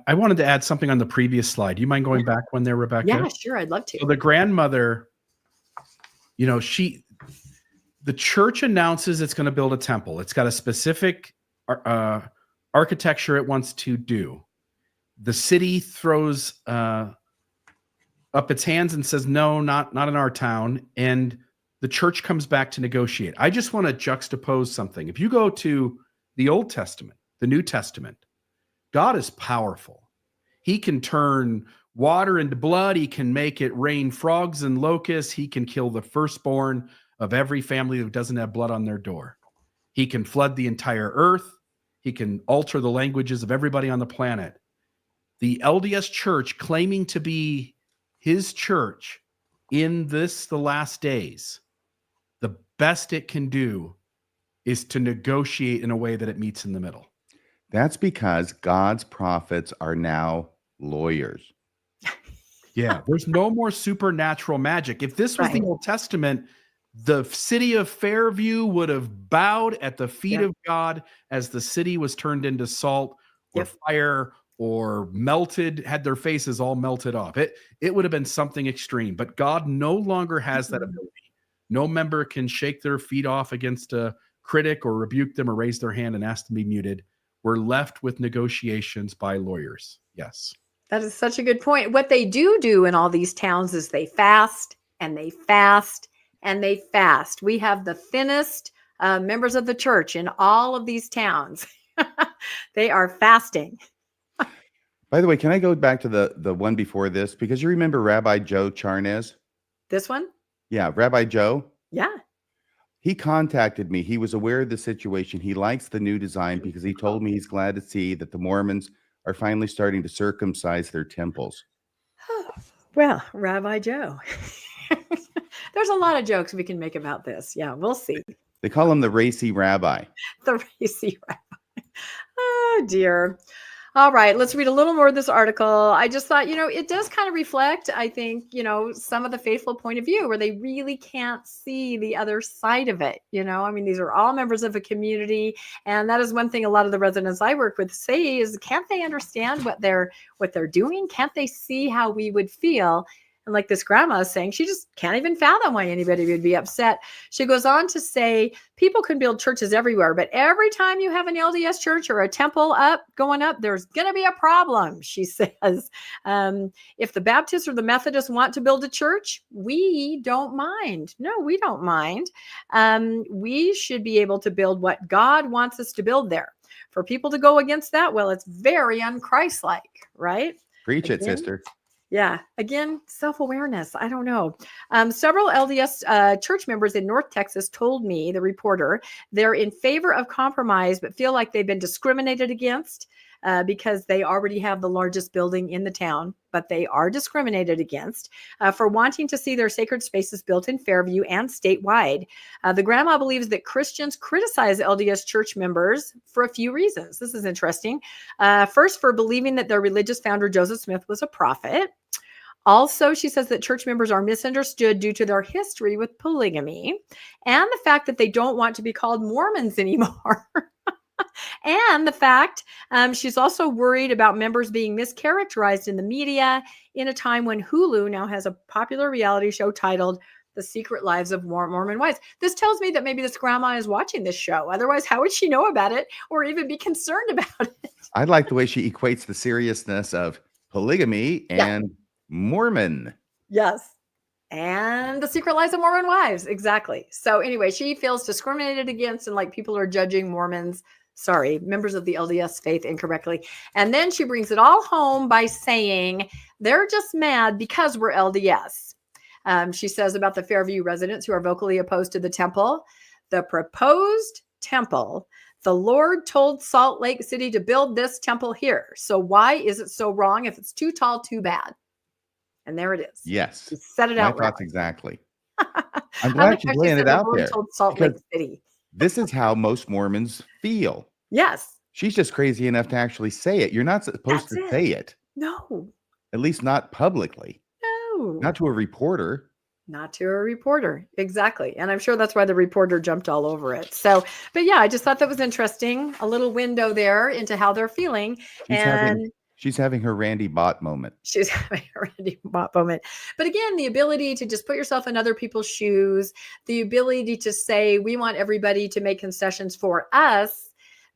I wanted to add something on the previous slide. Do you mind going back one there, Rebecca? Yeah, sure. I'd love to. So the grandmother, the church announces it's going to build a temple. It's got a specific architecture it wants to do. The city throws up its hands and says, no, not in our town. And the church comes back to negotiate. I just want to juxtapose something. If you go to the Old Testament, the New Testament, God is powerful. He can turn water into blood. He can make it rain frogs and locusts. He can kill the firstborn of every family who doesn't have blood on their door. He can flood the entire earth. He can alter the languages of everybody on the planet. The LDS Church, claiming to be his church in the last days, the best it can do is to negotiate in a way that it meets in the middle. That's because God's prophets are now lawyers. Yeah, there's no more supernatural magic. If this was the Old Testament, the city of Fairview would have bowed at the feet of God as the city was turned into salt or fire or melted, had their faces all melted off. It would have been something extreme, but God no longer has that ability. No member can shake their feet off against a critic or rebuke them or raise their hand and ask them to be muted. We're left with negotiations by lawyers. Yes. That is such a good point. What they do in all these towns is they fast and they fast and they fast. We have the thinnest members of the church in all of these towns. They are fasting. By the way, can I go back to the one before this? Because you remember Rabbi Joe Charnes? This one? Yeah, Rabbi Joe. Yeah. He contacted me. He was aware of the situation. He likes the new design because he told me he's glad to see that the Mormons are finally starting to circumcise their temples. Well, Rabbi Joe. There's a lot of jokes we can make about this. Yeah, we'll see. They call him the racy rabbi. The racy rabbi. Oh, dear. All right, let's read a little more of this article. I just thought, it does kind of reflect, I think, some of the faithful point of view where they really can't see the other side of it. These are all members of a community. And that is one thing a lot of the residents I work with say is, can't they understand what they're doing? Can't they see how we would feel? And like this grandma is saying, she just can't even fathom why anybody would be upset. She goes on to say, people can build churches everywhere, but every time you have an LDS church or a temple going up, there's going to be a problem, she says. If the Baptists or the Methodists want to build a church, we don't mind. No, we don't mind. We should be able to build what God wants us to build there. For people to go against that, well, it's very unchristlike, right? Preach it, sister. Yeah. Again, self-awareness. I don't know. Several LDS church members in North Texas told me, the reporter, they're in favor of compromise, but feel like they've been discriminated against because they already have the largest building in the town, but they are discriminated against for wanting to see their sacred spaces built in Fairview and statewide. The grandma believes that Christians criticize LDS church members for a few reasons. This is interesting. First, for believing that their religious founder, Joseph Smith, was a prophet. Also, she says that church members are misunderstood due to their history with polygamy and the fact that they don't want to be called Mormons anymore. And the fact she's also worried about members being mischaracterized in the media in a time when Hulu now has a popular reality show titled The Secret Lives of Mormon Wives. This tells me that maybe this grandma is watching this show. Otherwise, how would she know about it or even be concerned about it? I like the way she equates the seriousness of polygamy and Mormon. Yes. And The Secret Lives of Mormon Wives. Exactly. So anyway, she feels discriminated against and like people are judging members of the LDS faith incorrectly. And then she brings it all home by saying they're just mad because we're LDS. She says about the Fairview residents who are vocally opposed to the temple, the proposed temple, the Lord told Salt Lake City to build this temple here. So why is it so wrong? If it's too tall, too bad. And there it is. Yes. She said it out. My thoughts exactly. I'm glad she's laying it out there. Salt Lake City. This is how most Mormons feel. Yes. She's just crazy enough to actually say it. You're not supposed to say it. No. At least not publicly. No. Not to a reporter. Not to a reporter. Exactly. And I'm sure that's why the reporter jumped all over it. So, but yeah, I just thought that was interesting. A little window there into how they're feeling. She's having her Randy Bott moment. She's having a Randy Bott moment. But again, the ability to just put yourself in other people's shoes, the ability to say, we want everybody to make concessions for us,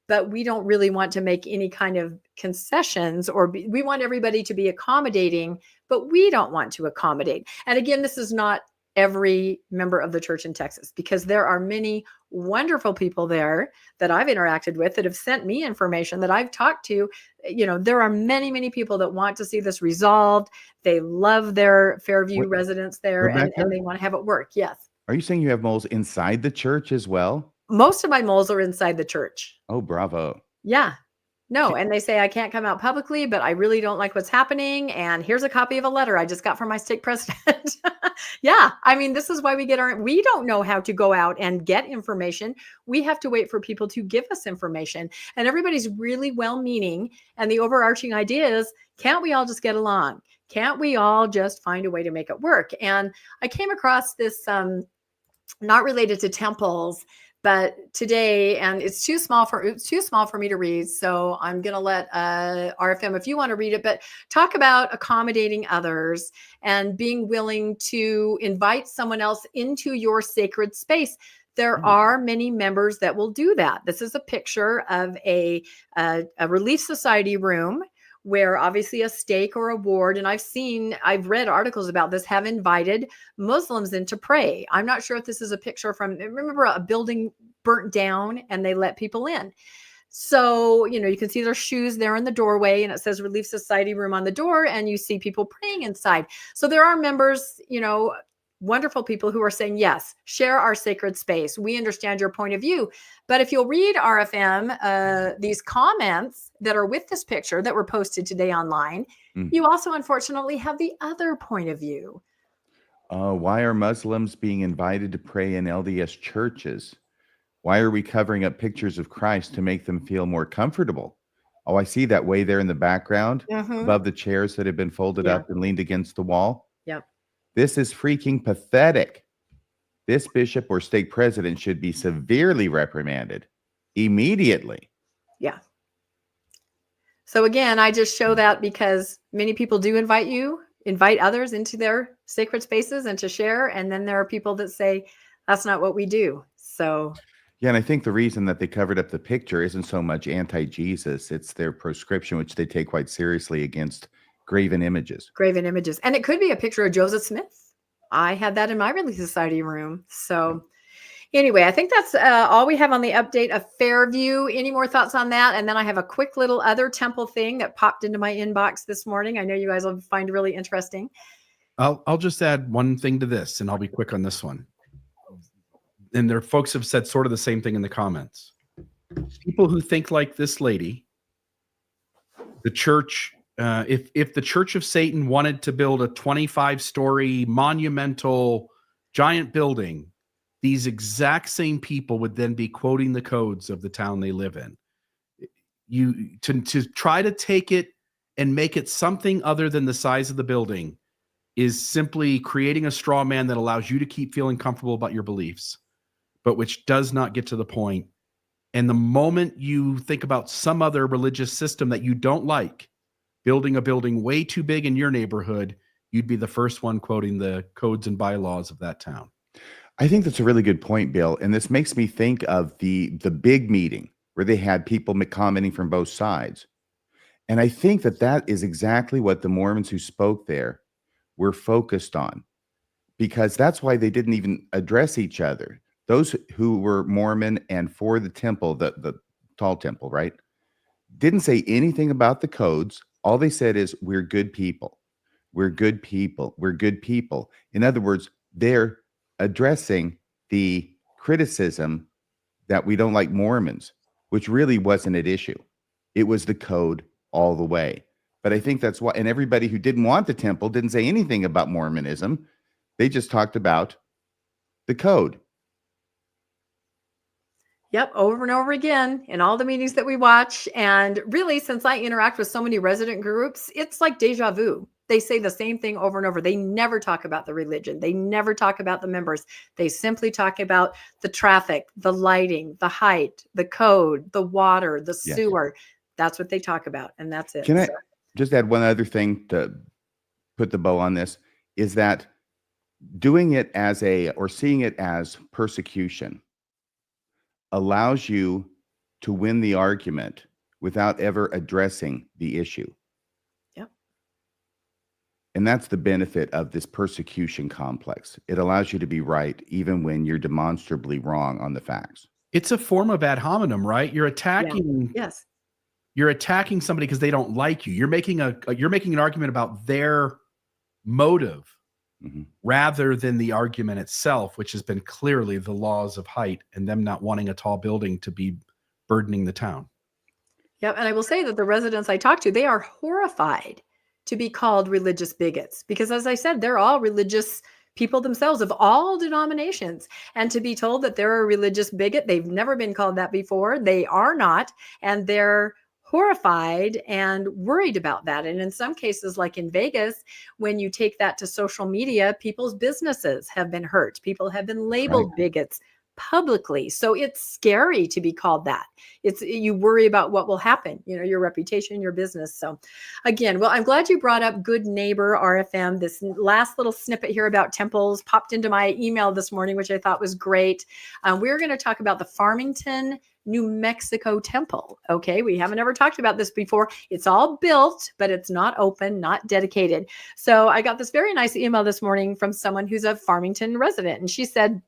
but we don't really want to make any kind of concessions, or we want everybody to be accommodating, but we don't want to accommodate. And again, this is not every member of the church in Texas, because there are many wonderful people there that I've interacted with that have sent me information that I've talked to. There are many, many people that want to see this resolved. They love their Fairview residents there, and they want to have it work. Yes. Are you saying you have moles inside the church as well? Most of my moles are inside the church. Oh, bravo. Yeah. No, and they say I can't come out publicly, but I really don't like what's happening. And here's a copy of a letter I just got from my stake president. Yeah, I mean, this is why we don't know how to go out and get information. We have to wait for people to give us information. And everybody's really well-meaning. And the overarching idea is, can't we all just get along? Can't we all just find a way to make it work? And I came across this, not related to temples, but today, and it's too small for me to read, so I'm going to let RFM, if you want to read it, but talk about accommodating others and being willing to invite someone else into your sacred space. There are many members that will do that. This is a picture of a Relief Society room, where obviously a stake or a ward, and I've read articles about this, have invited Muslims in to pray. I'm not sure if this is a picture from, remember a building burnt down and they let people in. So, you can see their shoes there in the doorway, and it says Relief Society room on the door, and you see people praying inside. So there are members, wonderful people who are saying, yes, share our sacred space. We understand your point of view. But if you'll read RFM, these comments that are with this picture that were posted today online, you also unfortunately have the other point of view. Why are Muslims being invited to pray in LDS churches? Why are we covering up pictures of Christ to make them feel more comfortable? Oh, I see that way there in the background above the chairs that have been folded up and leaned against the wall. Yep. This is freaking pathetic. This bishop or stake president should be severely reprimanded immediately. Yeah. So again, I just show that because many people do invite others into their sacred spaces and to share. And then there are people that say, that's not what we do. So. Yeah, and I think the reason that they covered up the picture isn't so much anti-Jesus. It's their proscription, which they take quite seriously against graven images. Graven images. And it could be a picture of Joseph Smith. I had that in my Relief Society room. So anyway, I think that's all we have on the update of Fairview. Any more thoughts on that? And then I have a quick little other temple thing that popped into my inbox this morning. I know you guys will find really interesting. I'll just add one thing to this, and I'll be quick on this one. And there folks have said sort of the same thing in the comments. People who think like this lady, the church, if the Church of Satan wanted to build a 25-story monumental giant building, these exact same people would then be quoting the codes of the town they live in. To try to take it and make it something other than the size of the building is simply creating a straw man that allows you to keep feeling comfortable about your beliefs, but which does not get to the point. And the moment you think about some other religious system that you don't like, building a building way too big in your neighborhood, you'd be the first one quoting the codes and bylaws of that town. I think that's a really good point, Bill. And this makes me think of the big meeting where they had people commenting from both sides. And I think that is exactly what the Mormons who spoke there were focused on, because that's why they didn't even address each other. Those who were Mormon and for the temple, the tall temple, right, didn't say anything about the codes. All they said is, we're good people. We're good people. We're good people. In other words, they're addressing the criticism that we don't like Mormons, which really wasn't at issue. It was the code all the way. But I think that's why, and everybody who didn't want the temple didn't say anything about Mormonism. They just talked about the code. Yep, over and over again in all the meetings that we watch. And really, since I interact with so many resident groups, it's like deja vu. They say the same thing over and over. They never talk about the religion. They never talk about the members. They simply talk about the traffic, the lighting, the height, the code, the water, the sewer. That's what they talk about. And that's it. Can I just add one other thing to put the bow on this? Is that doing it as or seeing it as persecution allows you to win the argument without ever addressing the issue. Yep. And that's the benefit of this persecution complex. It allows you to be right even when you're demonstrably wrong on the facts. It's a form of ad hominem, right? You're attacking. Yeah. Yes. You're attacking somebody because they don't like you. You're making an argument about their motive rather than the argument itself, which has been clearly the laws of height and them not wanting a tall building to be burdening the town. Yep. And I will say that the residents I talked to, they are horrified to be called religious bigots because, as I said, they're all religious people themselves of all denominations. And to be told that they're a religious bigot, they've never been called that before. They are not. And they're horrified and worried about that. And in some cases, like in Vegas, when you take that to social media, people's businesses have been hurt. People have been labeled bigots publicly. So it's scary to be called that. You worry about what will happen, your reputation, your business. So again, well, I'm glad you brought up Good Neighbor RFM. This last little snippet here about temples popped into my email this morning, which I thought was great. We're going to talk about the Farmington, New Mexico temple. Okay. We haven't ever talked about this before. It's all built, but it's not open, not dedicated. So I got this very nice email this morning from someone who's a Farmington resident. And she said,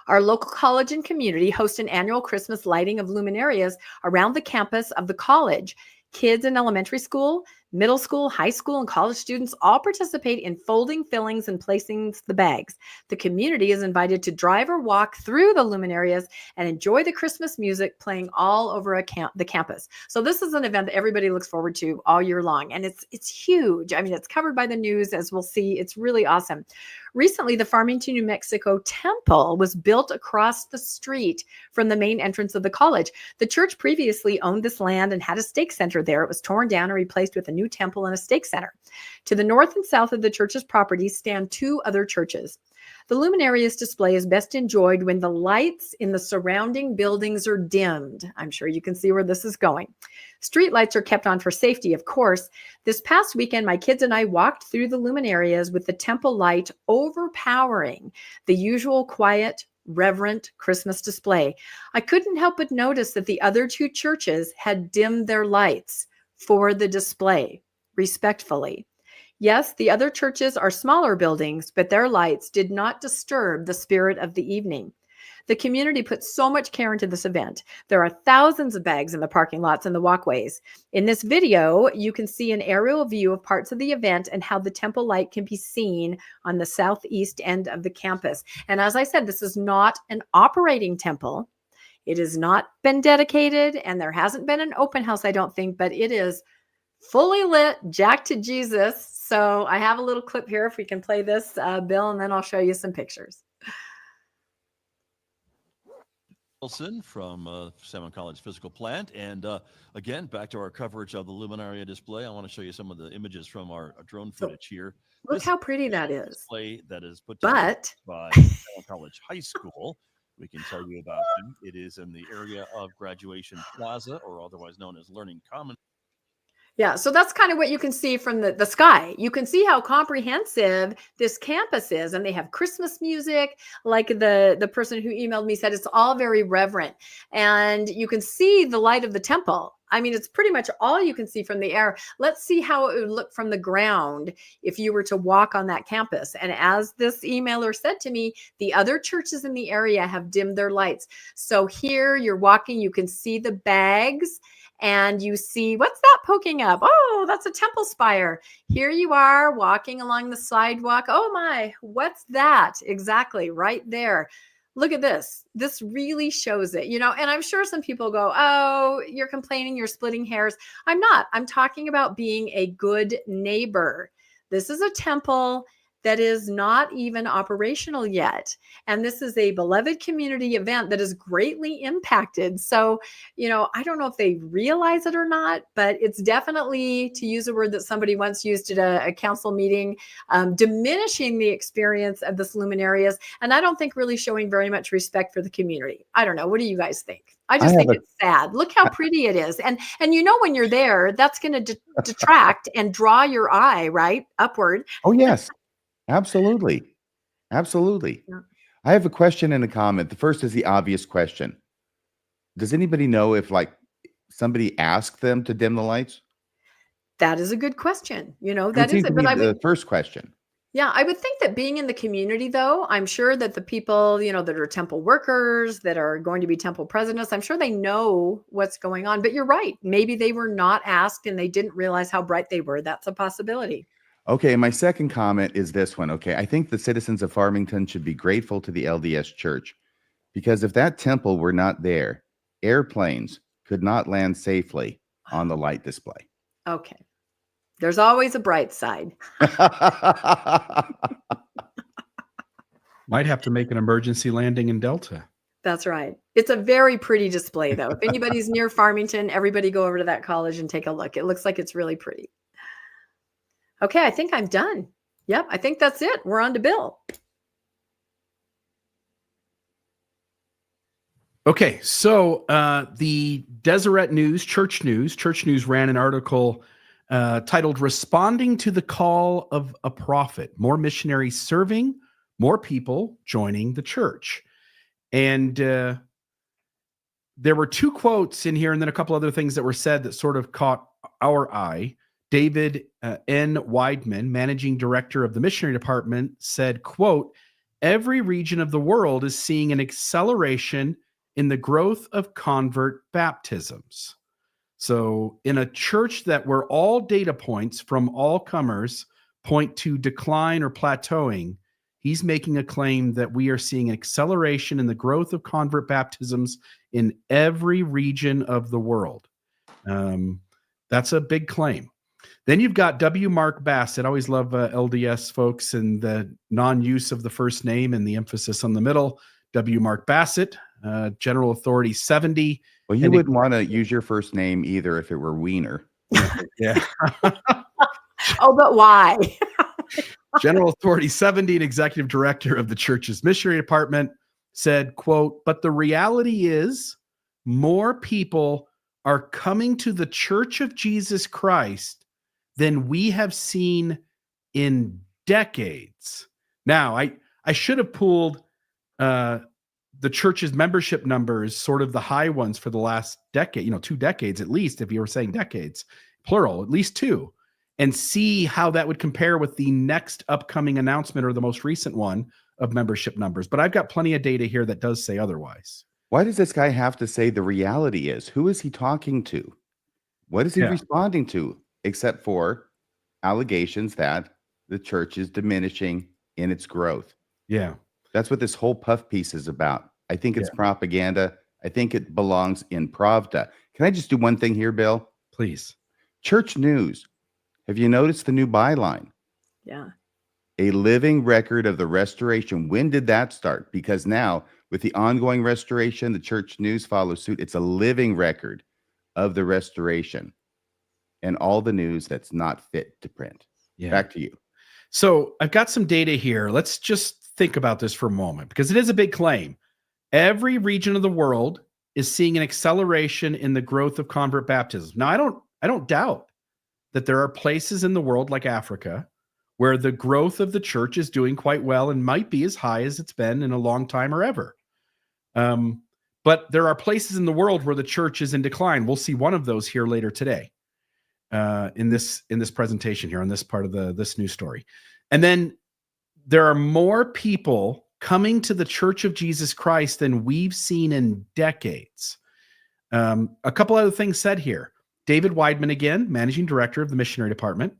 our local college and community host an annual Christmas lighting of luminarias around the campus of the college. Kids in elementary school, middle school, high school, and college students all participate in folding fillings and placing the bags. The community is invited to drive or walk through the luminarias and enjoy the Christmas music playing all over the campus. So this is an event that everybody looks forward to all year long. And it's huge. I mean, it's covered by the news, as we'll see. It's really awesome. Recently, the Farmington, New Mexico temple was built across the street from the main entrance of the college. The church previously owned this land and had a stake center there. It was torn down and replaced with a new temple and a stake center. To the north and south of the church's property stand two other churches. The luminarias display is best enjoyed when the lights in the surrounding buildings are dimmed. I'm sure you can see where this is going. Street lights are kept on for safety, of course. This past weekend, my kids and I walked through the luminarias with the temple light overpowering the usual quiet, reverent Christmas display. I couldn't help but notice that the other two churches had dimmed their lights for the display, respectfully. Yes, the other churches are smaller buildings, but their lights did not disturb the spirit of the evening. The community put so much care into this event. There are thousands of bags in the parking lots and the walkways. In this video, you can see an aerial view of parts of the event and how the temple light can be seen on the southeast end of the campus. And as I said, this is not an operating temple. It has not been dedicated, and there hasn't been an open house, I don't think, but it is fully lit, jack to Jesus. So I have a little clip here if we can play this, Bill, and then I'll show you some pictures. Wilson from Salmon College Physical Plant. And again, back to our coverage of the Luminaria display. I want to show you some of the images from our drone footage here. Look how pretty that is. Display that is put together by Salmon College High School. We can tell you about them. It is in the area of Graduation Plaza, or otherwise known as Learning Commons. Yeah, so that's kind of what you can see from the sky. You can see how comprehensive this campus is, and they have Christmas music. Like the person who emailed me said, it's all very reverent, and you can see the light of the temple. I mean, it's pretty much all you can see from the air. Let's see how it would look from the ground if you were to walk on that campus. And as this emailer said to me, the other churches in the area have dimmed their lights. So here you're walking, you can see the bags. And you see, what's that poking up? Oh, that's a temple spire. Here you are walking along the sidewalk. Oh my, what's that? Exactly, right there. Look at this. This really shows it, and I'm sure some people go, oh, you're complaining, you're splitting hairs. I'm not. I'm talking about being a good neighbor. This is a temple that is not even operational yet. And this is a beloved community event that is greatly impacted. So, I don't know if they realize it or not, but it's definitely, to use a word that somebody once used at a council meeting, diminishing the experience of this luminarias. And I don't think really showing very much respect for the community. I don't know. What do you guys think? I just think it's sad. Look how pretty it is. And when you're there, that's going to detract and draw your eye, right, upward. Oh, yes. Absolutely. Absolutely. Yeah. I have a question and a comment. The first is the obvious question. Does anybody know if somebody asked them to dim the lights? That is a good question. It That seems is to it. be But the first question. yeah, I would think that being in the community, though, I'm sure that the people, that are temple workers, that are going to be temple presidents, I'm sure they know what's going on. But you're right. Maybe they were not asked and they didn't realize how bright they were. That's a possibility. Okay, my second comment is this one. Okay, I think the citizens of Farmington should be grateful to the LDS Church, because if that temple were not there, airplanes could not land safely on the light display. Okay. There's always a bright side. Might have to make an emergency landing in Delta. That's right. It's a very pretty display, though. If anybody's near Farmington, everybody go over to that college and take a look. It looks like it's really pretty. Okay, I think I'm done. Yep, I think that's it. We're on to Bill. Okay, so the Deseret News, Church News ran an article titled "Responding to the Call of a Prophet: More Missionaries Serving, More People Joining the Church." And there were two quotes in here and then a couple other things that were said that sort of caught our eye. David N. Weidman, managing director of the missionary department, said, quote, "Every region of the world is seeing an acceleration in the growth of convert baptisms." So in a church that where all data points from all comers point to decline or plateauing, he's making a claim that we are seeing an acceleration in the growth of convert baptisms in every region of the world. That's a big claim. Then you've got W. Mark Bassett. I always love LDS folks and the non-use of the first name and the emphasis on the middle. W. Mark Bassett, General Authority 70. Well, you wouldn't want to use your first name either if it were Wiener. Yeah. Oh, but why? General Authority 70 and executive director of the church's missionary department said, quote, "But the reality is more people are coming to the Church of Jesus Christ than we have seen in decades." Now, I should have pulled the church's membership numbers, sort of the high ones for the last decade, 2 decades at least, if you were saying decades, plural, at least 2, and see how that would compare with the next upcoming announcement or the most recent one of membership numbers. But I've got plenty of data here that does say otherwise. Why does this guy have to say the reality is? Who is he talking to? What is he responding to, except for allegations that the church is diminishing in its growth? Yeah. That's what this whole puff piece is about. I think it's propaganda. I think it belongs in Pravda. Can I just do one thing here, Bill? Please. Church News. Have you noticed the new byline? Yeah. A living record of the restoration. When did that start? Because now, with the ongoing restoration, the Church News follows suit. It's a living record of the restoration and all the news that's not fit to print. Yeah. Back to you. So I've got some data here. Let's just think about this for a moment, because it is a big claim. Every region of the world is seeing an acceleration in the growth of convert baptism. Now, I don't doubt that there are places in the world like Africa where the growth of the church is doing quite well and might be as high as it's been in a long time or ever. But there are places in the world where the church is in decline. We'll see one of those here later today in this presentation here on this part of this news story. And then there are more people coming to the Church of Jesus Christ than we've seen in decades. A couple other things said here. David Weidman, again, managing director of the missionary department.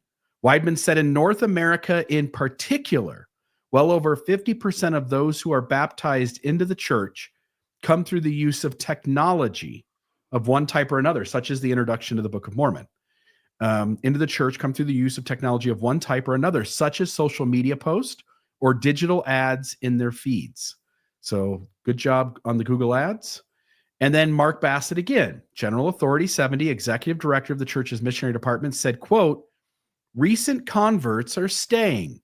Weidman said in North America in particular, well over 50% of those who are baptized into the church come through the use of technology of one type or another, such as the introduction to the Book of Mormon. Into the church come through the use of technology of one type or another, such as social media posts or digital ads in their feeds. So good job on the Google ads. And then Mark Bassett, again, General Authority 70, executive director of the church's missionary department, said, quote, "Recent converts are staying.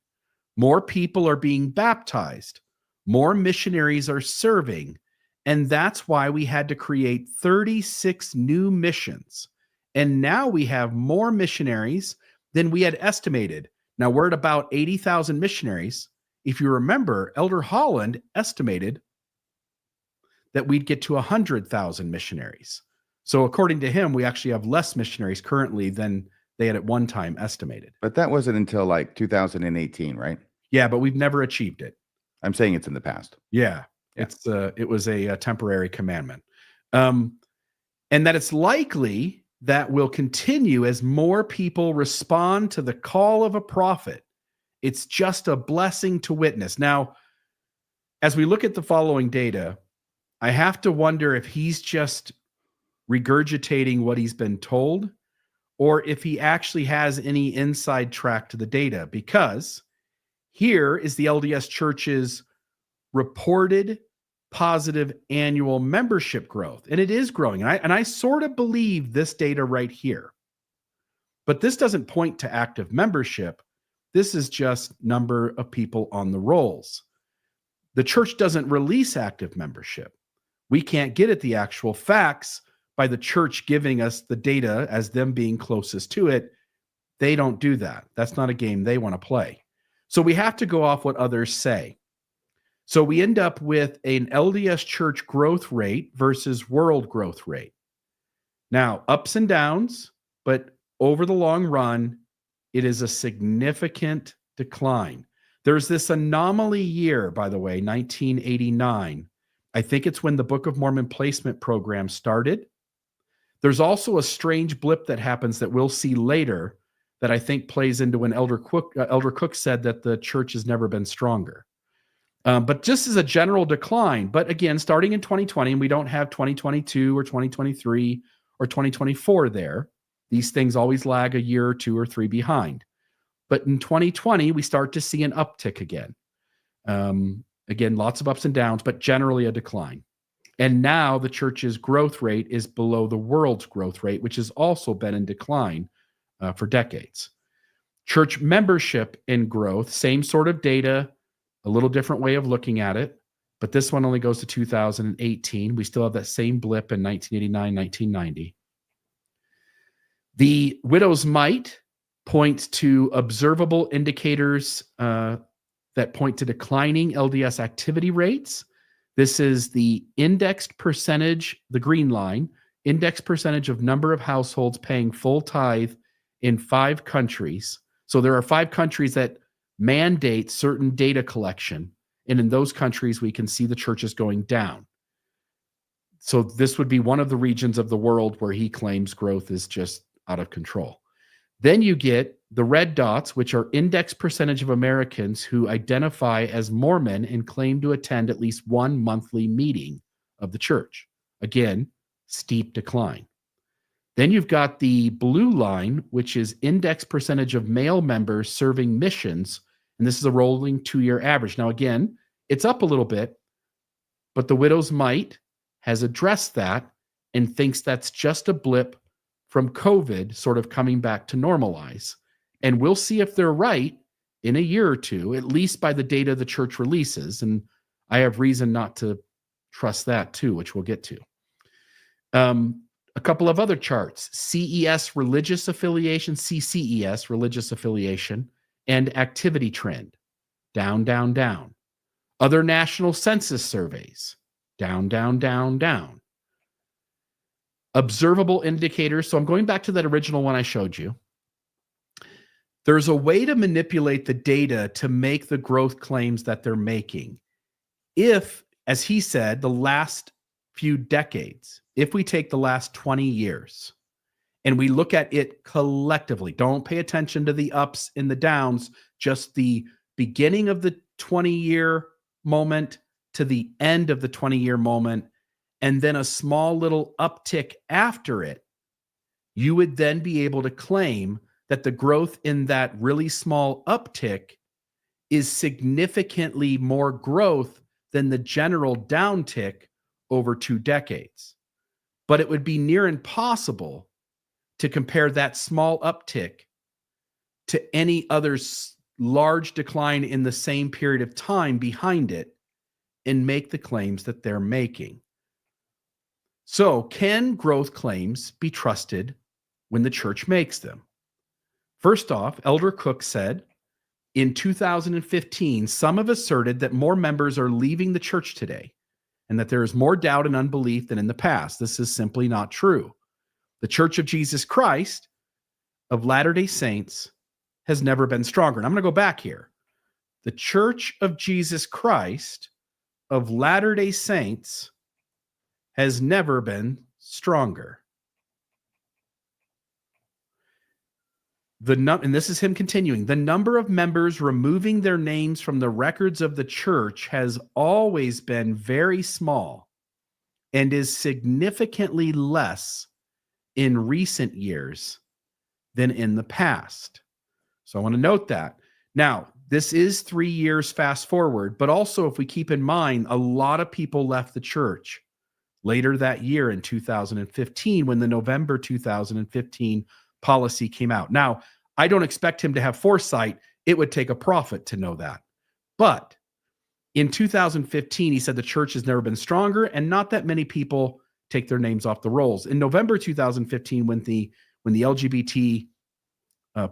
More people are being baptized. More missionaries are serving. And that's why we had to create 36 new missions. And now we have more missionaries than we had estimated." Now we're at about 80,000 missionaries. If you remember, Elder Holland estimated that we'd get to 100,000 missionaries. So according to him, we actually have less missionaries currently than they had at one time estimated. But that wasn't until like 2018, right? Yeah, but we've never achieved it. I'm saying it's in the past. Yeah. It was a temporary commandment. And that it's likely that will continue as more people respond to the call of a prophet. It's just a blessing to witness. Now, as we look at the following data, I have to wonder if he's just regurgitating what he's been told, or if he actually has any inside track to the data, because here is the LDS Church's reported positive annual membership growth, and it is growing. And I sort of believe this data right here, but this doesn't point to active membership. This is just number of people on the rolls. The church doesn't release active membership. We can't get at the actual facts by the church giving us the data as them being closest to it. They don't do that. That's not a game they want to play. So we have to go off what others say. So we end up with an LDS Church growth rate versus world growth rate. Now, ups and downs, but over the long run, it is a significant decline. There's this anomaly year, by the way, 1989. I think it's when the Book of Mormon placement program started. There's also a strange blip that happens that we'll see later that I think plays into when Elder Cook said that the church has never been stronger. But just as a general decline, but again, starting in 2020, and we don't have 2022 or 2023 or 2024 there. These things always lag a year or two or three behind. But in 2020, we start to see an uptick again. Again, lots of ups and downs, but generally a decline. And now the church's growth rate is below the world's growth rate, which has also been in decline for decades. Church membership and growth, same sort of data, a little different way of looking at it, but this one only goes to 2018. We still have that same blip in 1989, 1990. The widow's mite points to observable indicators that point to declining LDS activity rates. This is the indexed percentage, the green line, indexed percentage of number of households paying full tithe in 5 countries. So there are 5 countries that mandate certain data collection. And in those countries, we can see the churches going down. So this would be one of the regions of the world where he claims growth is just out of control. Then you get the red dots, which are index percentage of Americans who identify as Mormon and claim to attend at least one monthly meeting of the church. Again, steep decline. Then you've got the blue line, which is index percentage of male members serving missions. And this is a rolling 2-year average. Now, again, it's up a little bit, but the widow's mite has addressed that and thinks that's just a blip from COVID sort of coming back to normalize. And we'll see if they're right in a year or two, at least by the data the church releases. And I have reason not to trust that too, which we'll get to. A couple of other charts, CES religious affiliation, CCES religious affiliation, and activity trend, down, down, down. Other national census surveys, down, down, down, down. Observable indicators. So I'm going back to that original one I showed you. There's a way to manipulate the data to make the growth claims that they're making. If, as he said, the last few decades, if we take the last 20 years and we look at it collectively, don't pay attention to the ups and the downs, just the beginning of the 20-year moment to the end of the 20-year moment, and then a small little uptick after it, you would then be able to claim that the growth in that really small uptick is significantly more growth than the general downtick over 2 decades. But it would be near impossible to compare that small uptick to any other large decline in the same period of time behind it and make the claims that they're making. So, can growth claims be trusted when the church makes them? First off, Elder Cook said, in 2015, some have asserted that more members are leaving the church today and that there is more doubt and unbelief than in the past. This is simply not true. The Church of Jesus Christ of Latter-day Saints has never been stronger. And I'm going to go back here. The Church of Jesus Christ of Latter-day Saints has never been stronger. And this is him continuing. The number of members removing their names from the records of the church has always been very small and is significantly less in recent years than in the past. So I want to note that. Now, this is 3 years fast forward, but also if we keep in mind, a lot of people left the church later that year in 2015 when the November 2015 policy came out. Now, I don't expect him to have foresight. It would take a prophet to know that. But in 2015, he said the church has never been stronger and not that many people take their names off the rolls. In November 2015, when the LGBT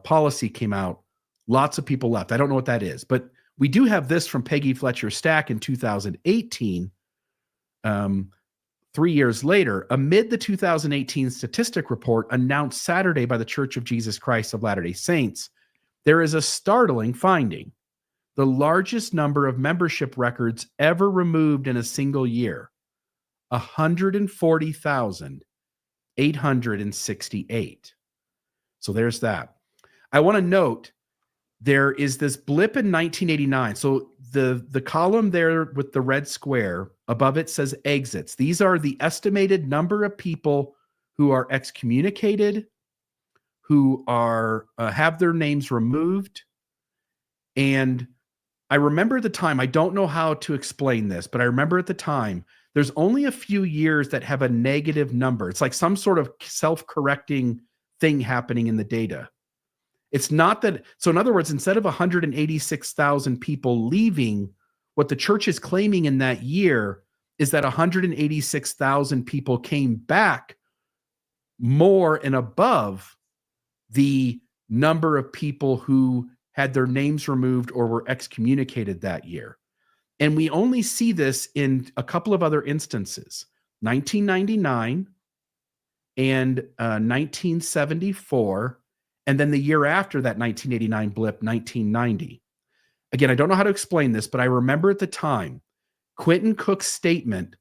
policy came out, lots of people left. I don't know what that is, but we do have this from Peggy Fletcher Stack in 2018, 3 years later, amid the 2018 statistic report announced Saturday by the Church of Jesus Christ of Latter-day Saints, there is a startling finding. The largest number of membership records ever removed in a single year, 140,868. So there's that. I want to note there is this blip in 1989. So the column there with the red square above it says exits. These are the estimated number of people who are excommunicated, who are have their names removed. And I remember at the time, I don't know how to explain this, but I remember at the time, there's only a few years that have a negative number. It's like some sort of self-correcting thing happening in the data. It's not that, so in other words, instead of 186,000 people leaving, what the church is claiming in that year is that 186,000 people came back more and above the number of people who had their names removed or were excommunicated that year. And we only see this in a couple of other instances, 1999 and 1974. And then the year after that 1989 blip, 1990. Again, I don't know how to explain this, but I remember at the time, Quentin Cook's statement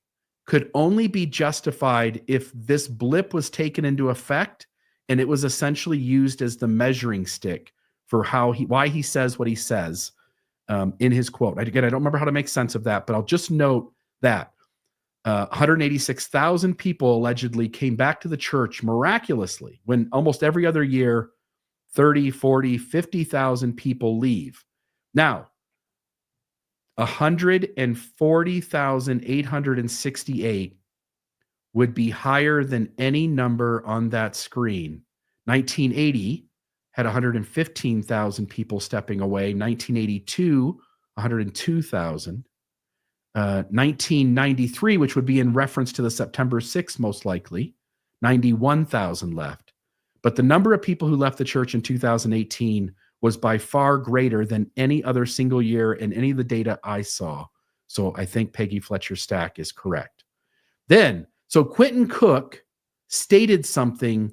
could only be justified if this blip was taken into effect and it was essentially used as the measuring stick for why he says what he says in his quote. Again, I don't remember how to make sense of that, but I'll just note that 186,000 people allegedly came back to the church miraculously when almost every other year 30, 40, 50,000 people leave. Now, 140,868 would be higher than any number on that screen. 1980 had 115,000 people stepping away. 1982, 102,000. 1993, which would be in reference to the September 6th, most likely, 91,000 left. But the number of people who left the church in 2018 was by far greater than any other single year in any of the data I saw. So I think Peggy Fletcher Stack is correct. So Quentin Cook stated something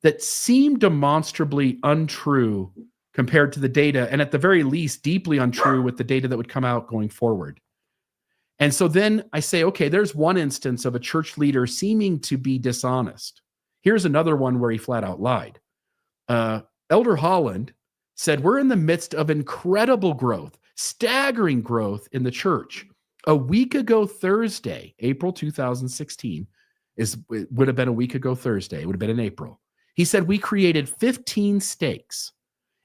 that seemed demonstrably untrue compared to the data, and at the very least, deeply untrue with the data that would come out going forward. And so then I say, okay, there's one instance of a church leader seeming to be dishonest. Here's another one where he flat out lied. Elder Holland said, we're in the midst of incredible growth, staggering growth in the church. A week ago Thursday, April 2016, would have been a week ago Thursday. It would have been in April. He said, we created 15 stakes,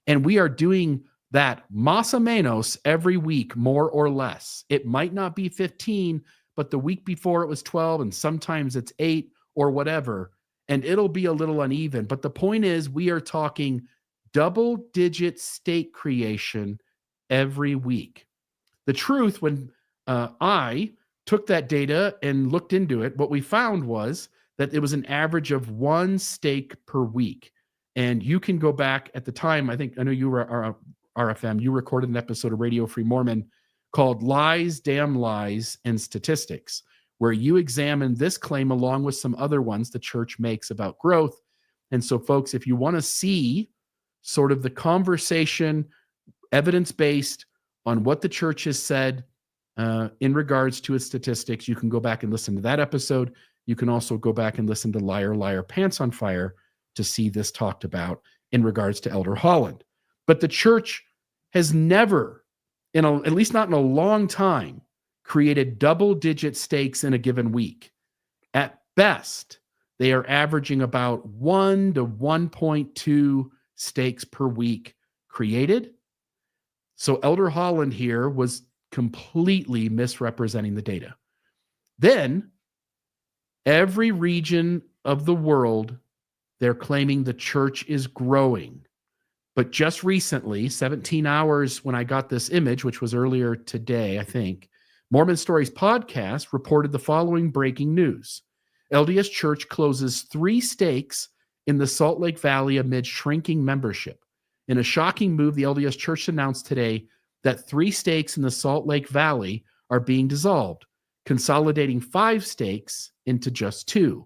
and we are doing that más o menos every week, more or less. It might not be 15, but the week before it was 12, and sometimes it's 8 or whatever. And it'll be a little uneven. But the point is, we are talking double-digit stake creation every week. The truth, when I took that data and looked into it, what we found was that it was an average of 1 stake per week. And you can go back at the time, I know you were RFM, you recorded an episode of Radio Free Mormon called Lies, Damn Lies, and Statistics, where you examine this claim along with some other ones the church makes about growth. And so, folks, if you want to see sort of the conversation, evidence-based on what the church has said in regards to its statistics, you can go back and listen to that episode. You can also go back and listen to Liar, Liar, Pants on Fire to see this talked about in regards to Elder Holland. But the church has never, at least not in a long time, created double-digit stakes in a given week. At best, they are averaging about 1 to 1.2 stakes per week created. So Elder Holland here was completely misrepresenting the data. Then, every region of the world, they're claiming the church is growing. But just recently, 17 hours when I got this image, which was earlier today, I think, Mormon Stories podcast reported the following breaking news. LDS Church closes 3 stakes in the Salt Lake Valley amid shrinking membership. In a shocking move, the LDS Church announced today that 3 stakes in the Salt Lake Valley are being dissolved, consolidating 5 stakes into just 2.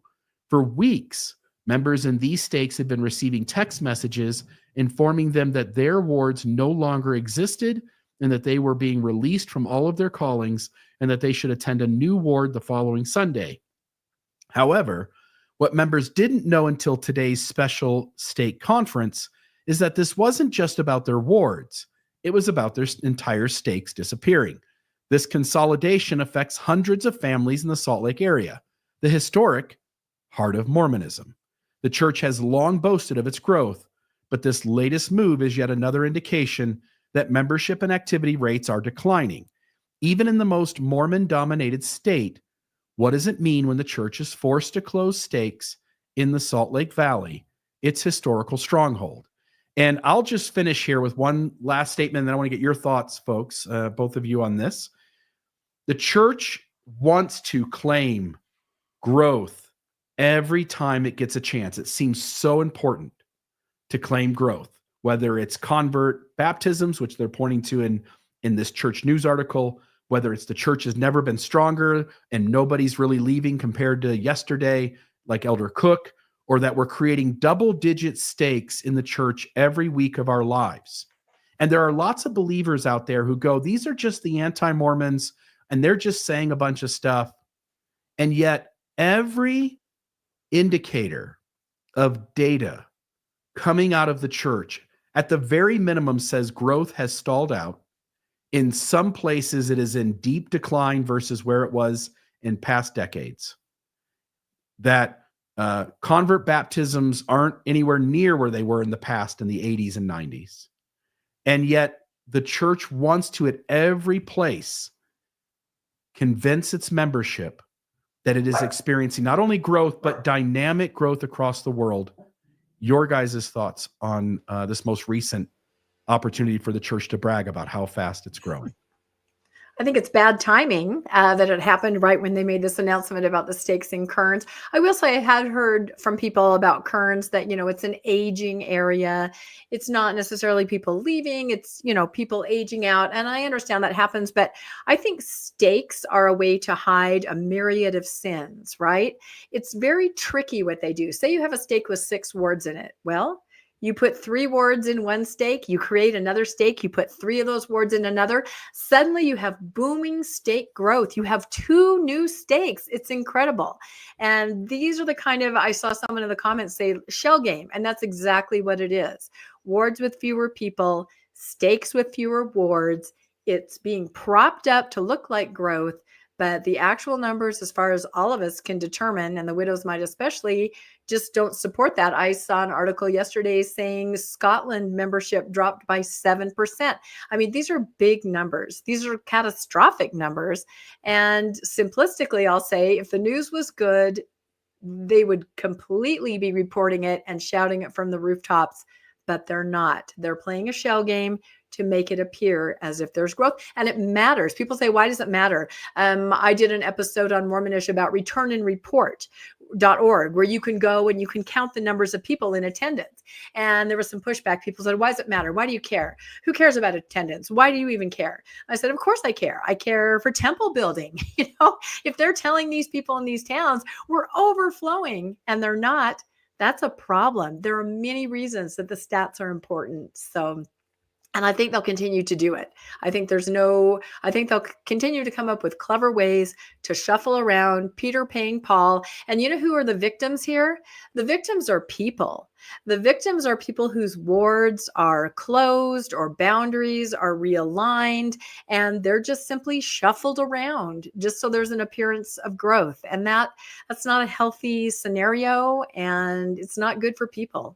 For weeks, members in these stakes had been receiving text messages informing them that their wards no longer existed and that they were being released from all of their callings and that they should attend a new ward the following Sunday. However, what members didn't know until today's special stake conference is that this wasn't just about their wards. It was about their entire stakes disappearing. This consolidation affects hundreds of families in the Salt Lake area, the historic heart of Mormonism. The church has long boasted of its growth, but this latest move is yet another indication that membership and activity rates are declining. Even in the most Mormon-dominated state, what does it mean when the church is forced to close stakes in the Salt Lake Valley, its historical stronghold? And I'll just finish here with one last statement, and then I want to get your thoughts, folks, both of you on this. The church wants to claim growth every time it gets a chance. It seems so important to claim growth, whether it's convert baptisms, which they're pointing to in this church news article, whether it's the church has never been stronger and nobody's really leaving compared to yesterday, like Elder Cook, or that we're creating double-digit stakes in the church every week of our lives. And there are lots of believers out there who go, these are just the anti-Mormons, and they're just saying a bunch of stuff. And yet, every indicator of data coming out of the church, at the very minimum, says growth has stalled out. In some places, it is in deep decline versus where it was in past decades. That convert baptisms aren't anywhere near where they were in the past in the 80s and 90s. And yet the church wants to, at every place, convince its membership that it is experiencing not only growth, but dynamic growth across the world. Your guys' thoughts on this most recent opportunity for the church to brag about how fast it's growing? I think it's bad timing that it happened right when they made this announcement about the stakes in Kearns. I will say I had heard from people about Kearns that, it's an aging area. It's not necessarily people leaving. It's, people aging out. And I understand that happens, but I think stakes are a way to hide a myriad of sins, right? It's very tricky what they do. Say you have a stake with 6 wards in it. Well, you put 3 wards in one stake, you create another stake, you put 3 of those wards in another. Suddenly you have booming stake growth. You have 2 new stakes. It's incredible. And these are the kind of, I saw someone in the comments say shell game, and that's exactly what it is. Wards with fewer people, stakes with fewer wards. It's being propped up to look like growth, but the actual numbers, as far as all of us can determine, and the widows might especially, just don't support that. I saw an article yesterday saying Scotland membership dropped by 7%. I mean, these are big numbers. These are catastrophic numbers. And simplistically, I'll say, if the news was good, they would completely be reporting it and shouting it from the rooftops, but they're not. They're playing a shell game to make it appear as if there's growth. And it matters. People say, why does it matter? I did an episode on Mormonish about returnandreport.org, where you can go and you can count the numbers of people in attendance. And there was some pushback. People said, why does it matter? Why do you care? Who cares about attendance? Why do you even care? I said, of course I care. I care for temple building. If they're telling these people in these towns, we're overflowing, and they're not, that's a problem. There are many reasons that the stats are important. So, and I think they'll continue to do it. I think they'll continue to come up with clever ways to shuffle around, Peter paying Paul. And you know who are the victims here? The victims are people. The victims are people whose wards are closed or boundaries are realigned, and they're just simply shuffled around just so there's an appearance of growth. And that's not a healthy scenario, and it's not good for people.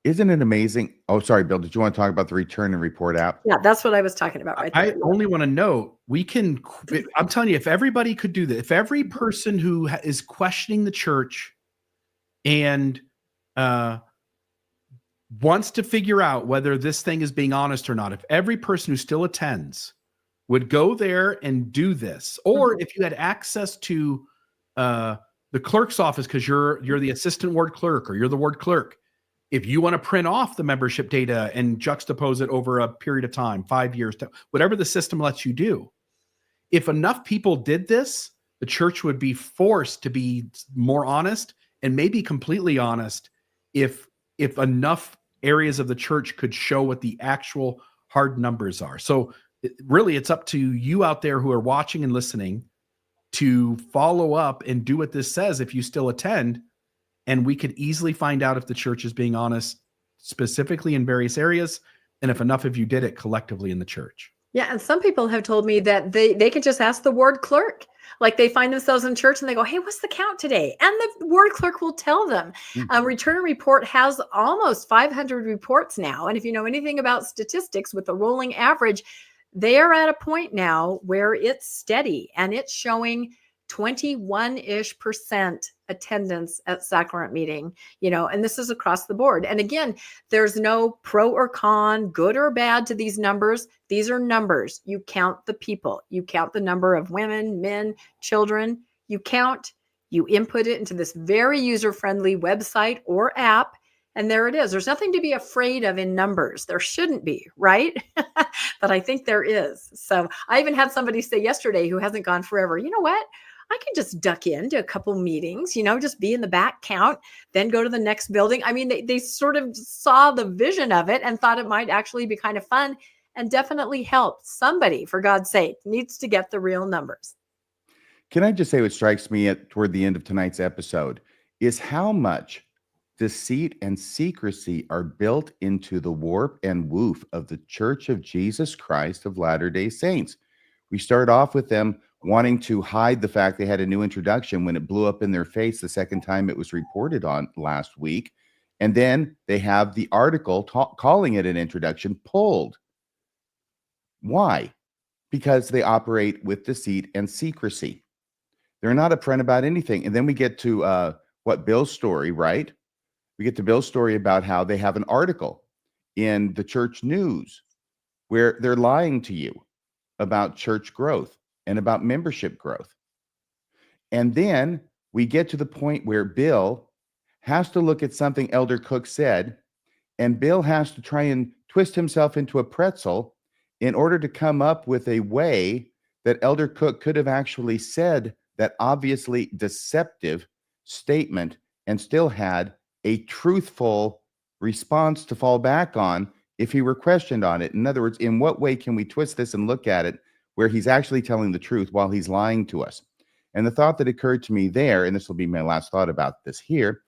Isn't it amazing? Oh, sorry, Bill. Did you want to talk about the return and report app? Yeah, that's what I was talking about right there. I only want to note, I'm telling you, if everybody could do that, if every person who is questioning the church and wants to figure out whether this thing is being honest or not, if every person who still attends would go there and do this, or if you had access to the clerk's office because you're the assistant ward clerk or you're the ward clerk, if you want to print off the membership data and juxtapose it over a period of time, 5 years, whatever the system lets you do, if enough people did this, the church would be forced to be more honest and maybe completely honest if enough areas of the church could show what the actual hard numbers are. So really, it's up to you out there who are watching and listening to follow up and do what this says if you still attend. And we could easily find out if the church is being honest, specifically in various areas, and if enough of you did it collectively in the church. Yeah, and some people have told me that they could just ask the ward clerk. Like they find themselves in church and they go, hey, what's the count today? And the ward clerk will tell them. Return and Report has almost 500 reports now. And if you know anything about statistics with the rolling average, they are at a point now where it's steady and it's showing 21-ish% attendance at sacrament meeting, and this is across the board. And again, there's no pro or con, good or bad to these numbers. These are numbers. You count the people. You count the number of women, men, children. You count, you input it into this very user-friendly website or app, and there it is. There's nothing to be afraid of in numbers. There shouldn't be, right? But I think there is. So I even had somebody say yesterday who hasn't gone forever, you know what? I can just duck into a couple meetings, just be in the back, count, then go to the next building. I mean, they sort of saw the vision of it and thought it might actually be kind of fun and definitely help. Somebody, for God's sake, needs to get the real numbers. Can I just say what strikes me toward the end of tonight's episode is how much deceit and secrecy are built into the warp and woof of the Church of Jesus Christ of Latter-day Saints. We start off with them wanting to hide the fact they had a new introduction when it blew up in their face the second time it was reported on last week. And then they have the article calling it an introduction pulled. Why? Because they operate with deceit and secrecy. They're not upfront about anything. And then we get to Bill's story, right? We get to Bill's story about how they have an article in the church news where they're lying to you about church growth and about membership growth. And then we get to the point where Bill has to look at something Elder Cook said, and Bill has to try and twist himself into a pretzel in order to come up with a way that Elder Cook could have actually said that obviously deceptive statement and still had a truthful response to fall back on if he were questioned on it. In other words, in what way can we twist this and look at it where he's actually telling the truth while he's lying to us? And the thought that occurred to me there, and this will be my last thought about this here,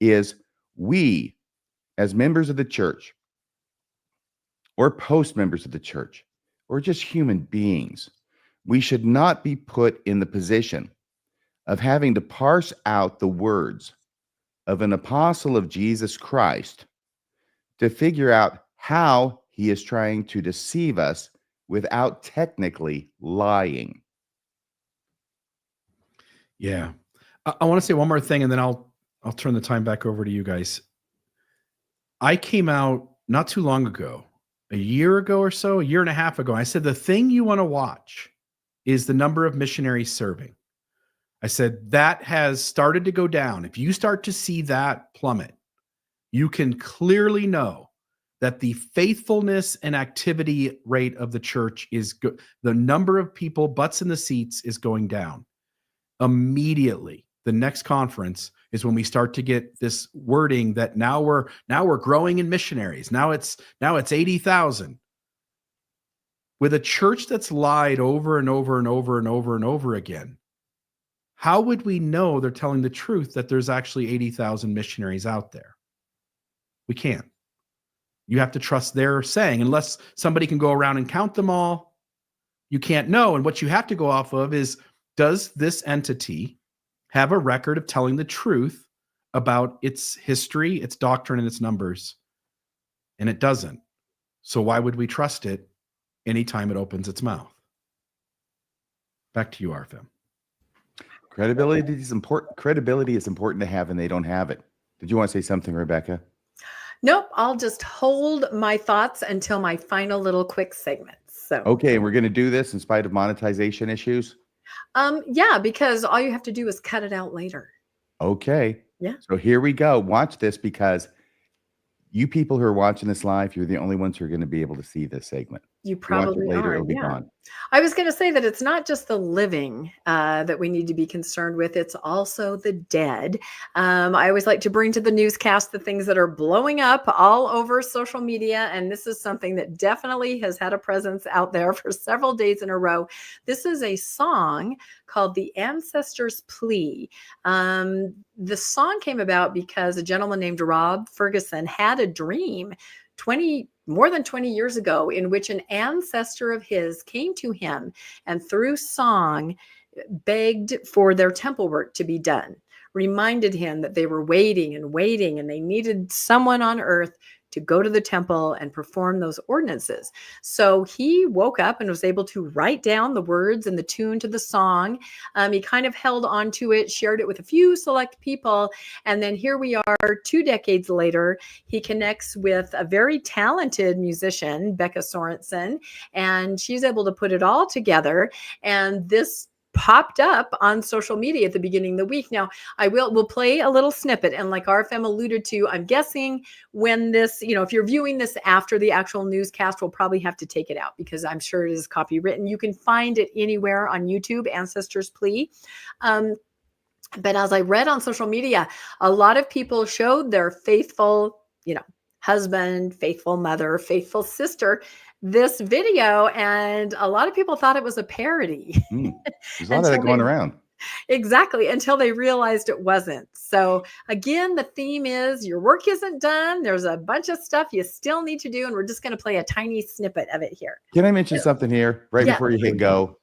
is we, as members of the church, or post-members of the church, or just human beings, we should not be put in the position of having to parse out the words of an apostle of Jesus Christ to figure out how he is trying to deceive us without technically lying. Yeah. I want to say one more thing, and then I'll turn the time back over to you guys. I came out not too long ago, a year ago or so, a year and a half ago. I said, the thing you want to watch is the number of missionaries serving. I said, that has started to go down. If you start to see that plummet, you can clearly know that the faithfulness and activity rate of the church is good. The number of people, butts in the seats, is going down immediately. the next conference is when we start to get this wording that now we're growing in missionaries. Now it's 80,000. With a church that's lied over and over and over and over and over again, how would we know they're telling the truth that there's actually 80,000 missionaries out there? We can't. You have to trust their saying. Unless somebody can go around and count them all, you can't know. And what you have to go off of is, does this entity have a record of telling the truth about its history, its doctrine, and its numbers? And it doesn't. So why would we trust it anytime it opens its mouth? Back to you, RFM. Credibility is important. Credibility is important to have, and they don't have it. Did you want to say something, Rebecca? Nope. I'll just hold my thoughts until my final little quick segments. So okay, and we're going to do this in spite of monetization issues. Yeah, because all you have to do is cut it out later. Okay. Yeah. So here we go. Watch this, because you people who are watching this live, you're the only ones who are going to be able to see this segment. You probably later, are. it'll be gone. I was going to say that it's not just the living that we need to be concerned with. It's also the dead. I always like to bring to the newscast the things that are blowing up all over social media. And this is something that definitely has had a presence out there for several days in a row. This is a song called The Ancestors' Plea. The song came about because a gentleman named Rob Ferguson had a dream more than 20 years ago, in which an ancestor of his came to him and through song begged for their temple work to be done, reminded him that they were waiting and waiting, and they needed someone on earth to go to the temple and perform those ordinances. So he woke up and was able to write down the words and the tune to the song. He kind of held on to it, shared it with a few select people. And then here we are 2 decades later. He connects with a very talented musician, Becca Sorensen, and she's able to put it all together. And this popped up on social media at the beginning of the week. Now, we'll play a little snippet. And like RFM alluded to, I'm guessing when this, if you're viewing this after the actual newscast, we'll probably have to take it out because I'm sure it is copywritten. You can find it anywhere on YouTube, Ancestors' Plea. But as I read on social media, a lot of people showed their faithful, husband, faithful mother, faithful sister this video, and a lot of people thought it was a parody. There's a lot of that going around. Exactly, until they realized it wasn't. So again, the theme is your work isn't done. There's a bunch of stuff you still need to do, and we're just going to play a tiny snippet of it here. Can I mention something here before you hit go?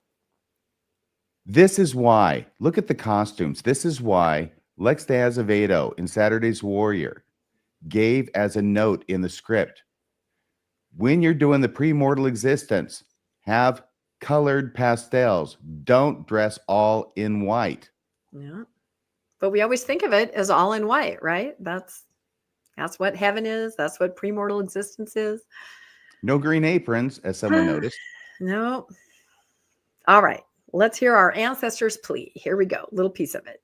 This is why, look at the costumes. This is why Lex de Azevedo in Saturday's Warrior gave as a note in the script, when you're doing the premortal existence, have colored pastels. Don't dress all in white. Yeah. But we always think of it as all in white, right? That's what heaven is. That's what premortal existence is. No green aprons, as someone noticed. No. All right. Let's hear our ancestors' plea. Here we go. Little piece of it.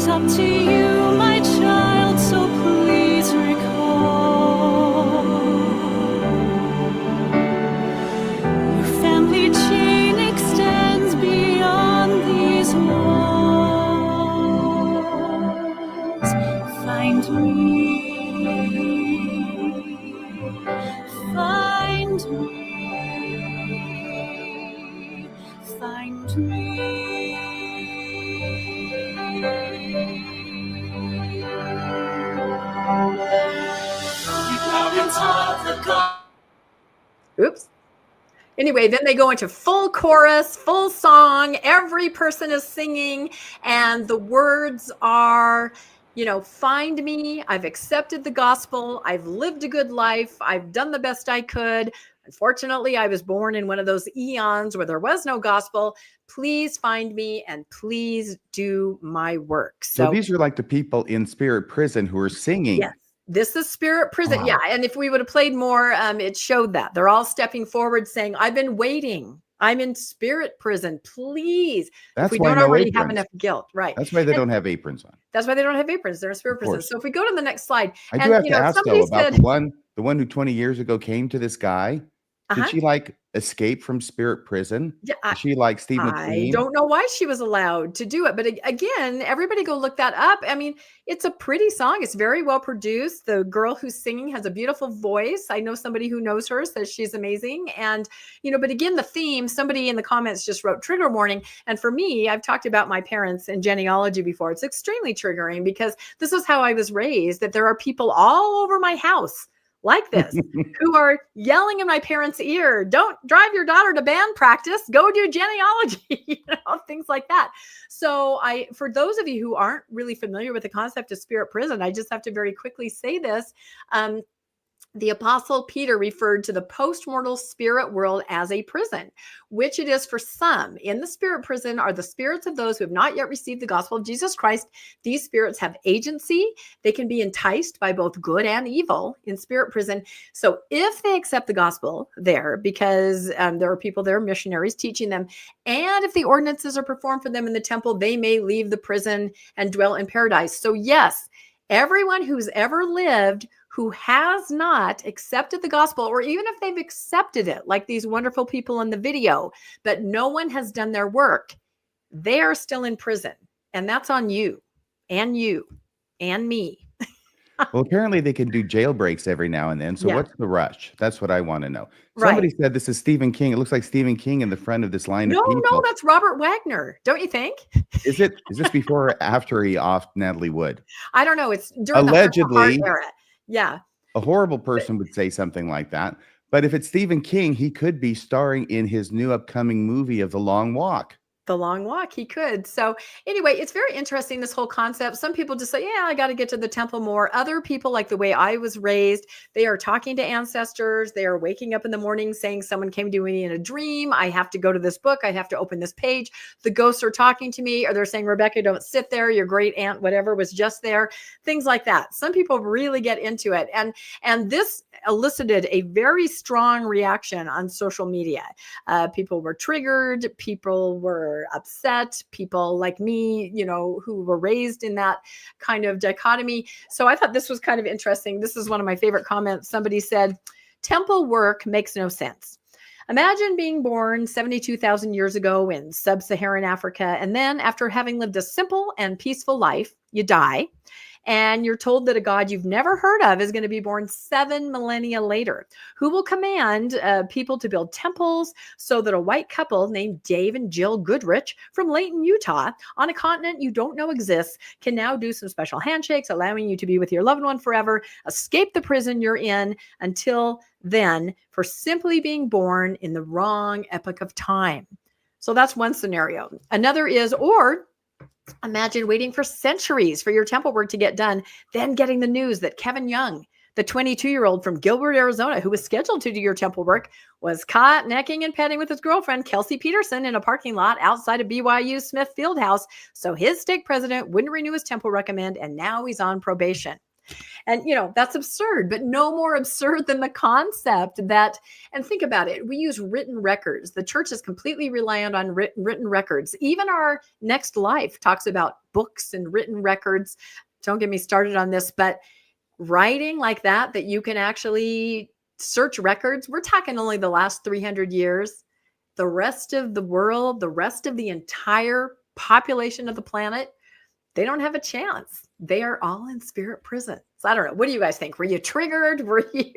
Up to you, my child, so please recall. Your family chain extends beyond these walls. Find me, find me, find me. Oops. Anyway, then they go into full chorus, full song. Every person is singing, and the words are, find me. I've accepted the gospel. I've lived a good life. I've done the best I could. Unfortunately, I was born in one of those eons where there was no gospel. Please find me and please do my work. So these are like the people in spirit prison who are singing. Yes. This is spirit prison. Wow. Yeah. And if we would have played more, it showed that. They're all stepping forward saying, I've been waiting. I'm in spirit prison. Please. That's if we why don't no already aprons. have enough guilt. Right. That's why they don't have aprons on. That's why they don't have aprons. They're in spirit prison. So if we go to the next slide. I do have to ask, though, about the one who 20 years ago came to this guy Did she like escape from spirit prison? Yeah, Is she like Steve I McQueen? don't know why she was allowed to do it, but again, everybody go look that up. I mean, it's a pretty song. It's very well produced. The girl who's singing has a beautiful voice. I know somebody who knows her, says she's amazing. And, but again, the theme, somebody in the comments just wrote trigger warning. And for me, I've talked about my parents and genealogy before. It's extremely triggering because this is how I was raised, that there are people all over my house like this who are yelling in my parents' ear, don't drive your daughter to band practice, go do genealogy, things like that. So for those of you who aren't really familiar with the concept of spirit prison, I just have to very quickly say this. The Apostle Peter referred to the postmortal spirit world as a prison, which it is for some. In the spirit prison are the spirits of those who have not yet received the gospel of Jesus Christ. These spirits have agency. They can be enticed by both good and evil in spirit prison. So if they accept the gospel there, because there are people there, missionaries teaching them, and if the ordinances are performed for them in the temple, they may leave the prison and dwell in paradise. So yes, everyone who's ever lived who has not accepted the gospel, or even if they've accepted it, like these wonderful people in the video, but no one has done their work, they are still in prison. And that's on you and me. Well, apparently they can do jailbreaks every now and then. So what's the rush? That's what I want to know. Somebody said this is Stephen King. It looks like Stephen King in the front of this line of people. No, that's Robert Wagner. Don't you think? Is this before or after he offed Natalie Wood? I don't know. It's during allegedly the era. Yeah. A horrible person would say something like that. But if it's Stephen King, he could be starring in his new upcoming movie of The Long Walk. The Long Walk, he could. So anyway, it's very interesting, this whole concept. Some people just say, yeah, I got to get to the temple more. Other people, like the way I was raised, they are talking to ancestors. They are waking up in the morning saying someone came to me in a dream. I have to go to this book. I have to open this page. The ghosts are talking to me, or they're saying, Rebecca, don't sit there. Your great aunt, whatever, was just there. Things like that. Some people really get into it. And this elicited a very strong reaction on social media. People were triggered. People were upset, people like me, who were raised in that kind of dichotomy. So I thought this was kind of interesting. This is one of my favorite comments. Somebody said, temple work makes no sense. Imagine being born 72,000 years ago in sub-Saharan Africa, and then after having lived a simple and peaceful life, you die. And you're told that a God you've never heard of is going to be born 7 millennia later, who will command people to build temples so that a white couple named Dave and Jill Goodrich from Layton, Utah, on a continent you don't know exists, can now do some special handshakes, allowing you to be with your loved one forever, escape the prison you're in until then for simply being born in the wrong epoch of time. So that's one scenario. Another is, imagine waiting for centuries for your temple work to get done, then getting the news that Kevin Young, the 22-year-old from Gilbert, Arizona, who was scheduled to do your temple work, was caught necking and petting with his girlfriend, Kelsey Peterson, in a parking lot outside of BYU Smith Fieldhouse. So his stake president wouldn't renew his temple recommend, and now he's on probation. And, that's absurd, but no more absurd than the concept that, and think about it, we use written records. The church is completely reliant on written records. Even our Next Life talks about books and written records. Don't get me started on this, but writing like that you can actually search records, we're talking only the last 300 years. The rest of the world, the rest of the entire population of the planet, they don't have a chance. They are all in spirit prison. So I don't know. What do you guys think? Were you triggered? Were you?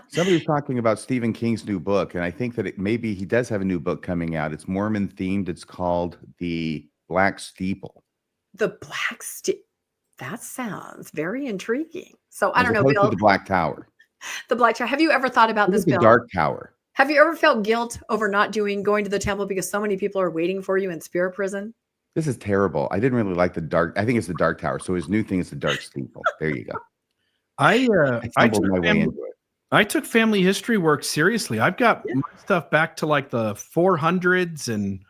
Somebody was talking about Stephen King's new book, and I think that maybe he does have a new book coming out. It's Mormon themed. It's called The Black Steeple. The Black Steeple. That sounds very intriguing. So I don't know, Bill. The Black Tower. The Black Tower. Have you ever thought about this, Bill? The Dark Tower. Have you ever felt guilt over not going to the temple because so many people are waiting for you in spirit prison? This is terrible. I didn't really like the dark. I think it's the Dark Tower. So his new thing is the Dark Steeple. There you go. I took family history work seriously. I've got my stuff back to like the 400s and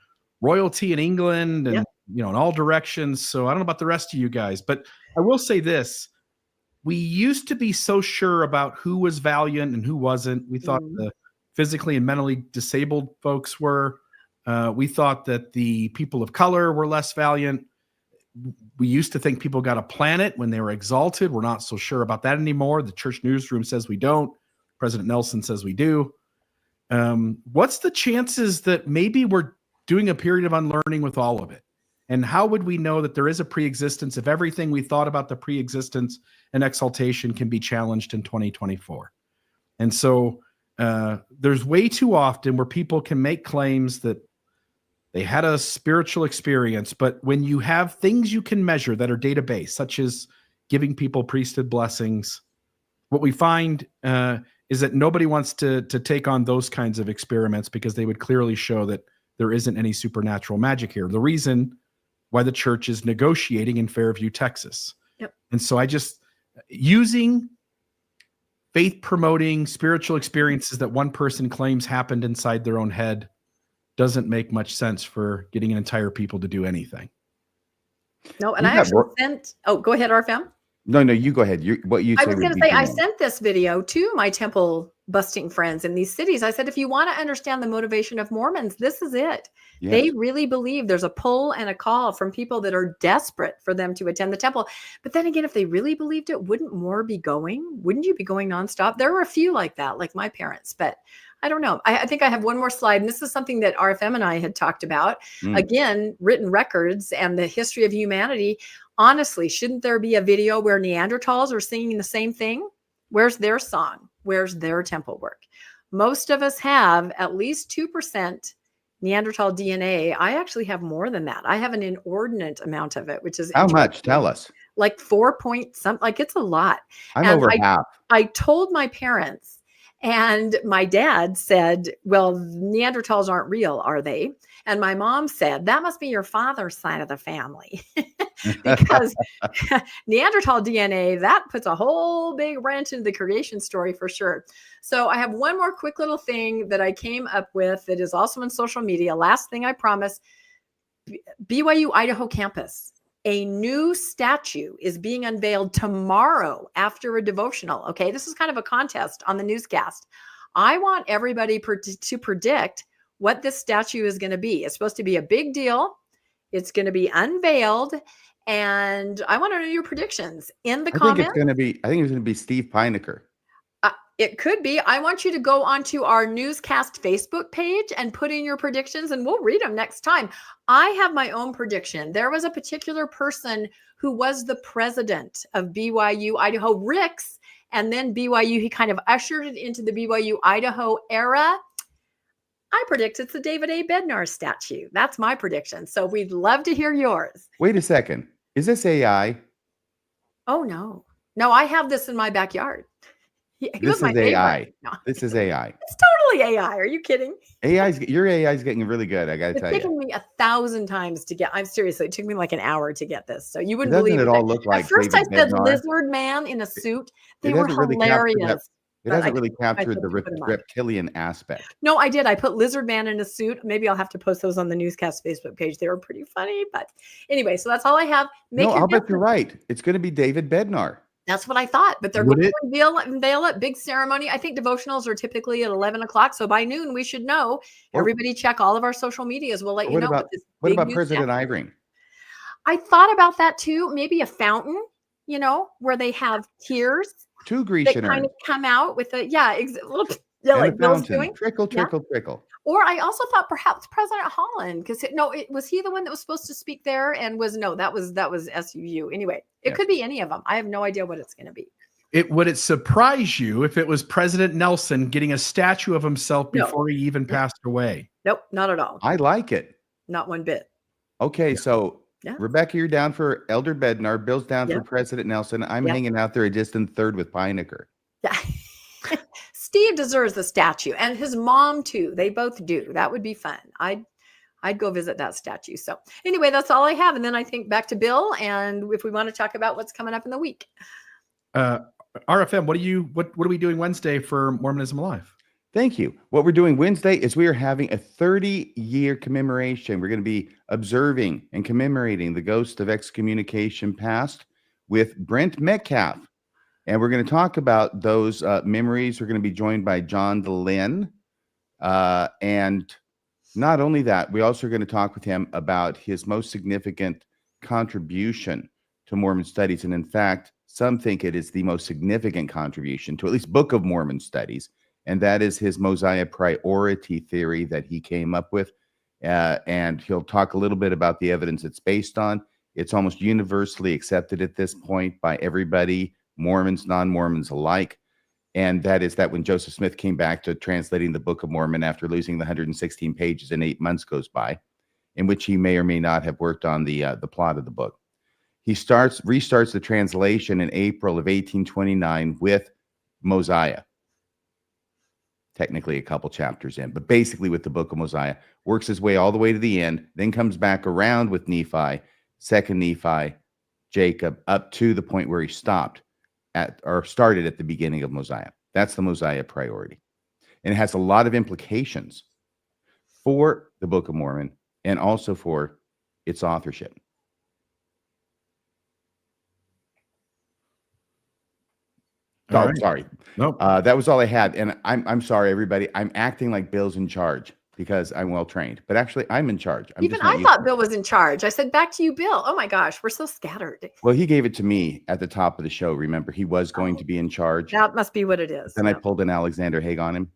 royalty in England and in all directions. So I don't know about the rest of you guys, but I will say this. We used to be so sure about who was valiant and who wasn't. We thought the physically and mentally disabled folks were. We thought that the people of color were less valiant. We used to think people got a planet when they were exalted. We're not so sure about that anymore. The church newsroom says we don't. President Nelson says we do. what's the chances that maybe we're doing a period of unlearning with all of it? And how would we know that there is a pre-existence if everything we thought about the pre-existence and exaltation can be challenged in 2024? And so there's way too often where people can make claims that they had a spiritual experience, but when you have things you can measure that are data-based, such as giving people priesthood blessings, what we find is that nobody wants to take on those kinds of experiments because they would clearly show that there isn't any supernatural magic here. The reason why the church is negotiating in Fairview, Texas. Yep. And so using faith-promoting spiritual experiences that one person claims happened inside their own head doesn't make much sense for getting an entire people to do anything. No, and I actually sent, go ahead, RFM. No, you go ahead. I was going to say, I sent this video to my temple busting friends in these cities. I said, if you want to understand the motivation of Mormons, this is it. Yes. They really believe there's a pull and a call from people that are desperate for them to attend the temple. But then again, if they really believed it, wouldn't more be going? Wouldn't you be going nonstop? There were a few like that, like my parents, but I don't know. I think I have one more slide, and this is something that RFM and I had talked about. Again, written records and the history of humanity. Honestly, shouldn't there be a video where Neanderthals are singing the same thing? Where's their song? Where's their temple work? Most of us have at least 2% Neanderthal DNA. I actually have more than that. I have an inordinate amount of it, which is how much? Tell us. Like 4 point something. Like it's a lot. I'm over half. I told my parents, and my dad said, well, Neanderthals aren't real, are they? And my mom said, that must be your father's side of the family. Because Neanderthal DNA, that puts a whole big wrench into the creation story for sure. So I have one more quick little thing that I came up with that is also on social media. Last thing I promise, BYU Idaho campus. A new statue is being unveiled tomorrow after a devotional. Okay, this is kind of a contest on the newscast. I want everybody to predict what this statue is going to be. It's supposed to be a big deal. It's going to be unveiled. And I want to know your predictions in the comments. I think it's going to be Steve Pinecker. It could be. I want you to go onto our newscast Facebook page and put in your predictions, and we'll read them next time. I have my own prediction. There was a particular person who was the president of BYU Idaho, Ricks, and then BYU, he kind of ushered it into the BYU Idaho era. I predict it's the David A. Bednar statue. That's my prediction. So we'd love to hear yours. Wait a second. Is this AI? Oh, no. No, I have this in my backyard. This is AI. No. This is AI. It's totally AI. Are you kidding? Your AI is getting really good. I got to tell you. It's taken me 1,000 times to get. I'm seriously. It took me like an hour to get this. So you wouldn't Doesn't believe it. All look like at first David I said Bednar. lizard man in a suit. They were hilarious. It hasn't really captured the reptilian aspect. No, I did. I put lizard man in a suit. Maybe I'll have to post those on the newscast Facebook page. They were pretty funny. But anyway, so that's all I have. I'll bet you're right. It's going to be David Bednar. That's what I thought, but they're going to unveil it, big ceremony. I think devotionals are typically at 11 o'clock. So by noon, we should know. Everybody check all of our social medias. We'll let you know. What about President Eyring? I thought about that too. Maybe a fountain, where they have tears. Two Grecian kind of come out with a, like Bill's doing. Trickle, trickle. Or I also thought perhaps President Holland, because was he the one that was supposed to speak there? And that was SUU. Anyway, it could be any of them. I have no idea what it's going to be. Would it surprise you if it was President Nelson getting a statue of himself before he even passed away? Nope, not at all. I like it. Not one bit. Okay, so Rebecca, you're down for Elder Bednar. Bill's down for President Nelson. I'm hanging out there a distant third with Pinecker. Yeah. Steve deserves the statue, and his mom too. They both do. That would be fun. I'd go visit that statue. So anyway, that's all I have. And then I think back to Bill, and if we want to talk about what's coming up in the week. RFM, what are we doing Wednesday for Mormonism Alive? Thank you. What we're doing Wednesday is we are having a 30-year commemoration. We're going to be observing and commemorating the ghost of excommunication past with Brent Metcalf. And we're going to talk about those memories. We're going to be joined by John DeLynn. And not only that, we also are going to talk with him about his most significant contribution to Mormon studies. And in fact, some think it is the most significant contribution to at least Book of Mormon studies. and that is his Mosiah priority theory that he came up with. And he'll talk a little bit about the evidence it's based on. It's almost universally accepted at this point by everybody, Mormons, non-Mormons alike. And that is that when Joseph Smith came back to translating the Book of Mormon after losing the 116 pages and 8 months goes by, in which he may or may not have worked on the plot of the book. He restarts the translation in April of 1829 with Mosiah. Technically a couple chapters in, but basically with the Book of Mosiah, works his way all the way to the end, then comes back around with Nephi, Second Nephi, Jacob, up to the point where he stopped at, or started at the beginning of Mosiah. That's the Mosiah priority. And it has a lot of implications for the Book of Mormon and also for its authorship. Oh, right. Sorry. Nope. That was all I had. And I'm sorry, everybody. I'm acting like Bill's in charge because I'm well trained, but actually I'm in charge. Even I thought Bill was in charge. I said, back to you, Bill. Oh my gosh, we're so scattered. Well, he gave it to me at the top of the show. Remember, he was going to be in charge. That must be what it is. Then I pulled an Alexander Haig on him.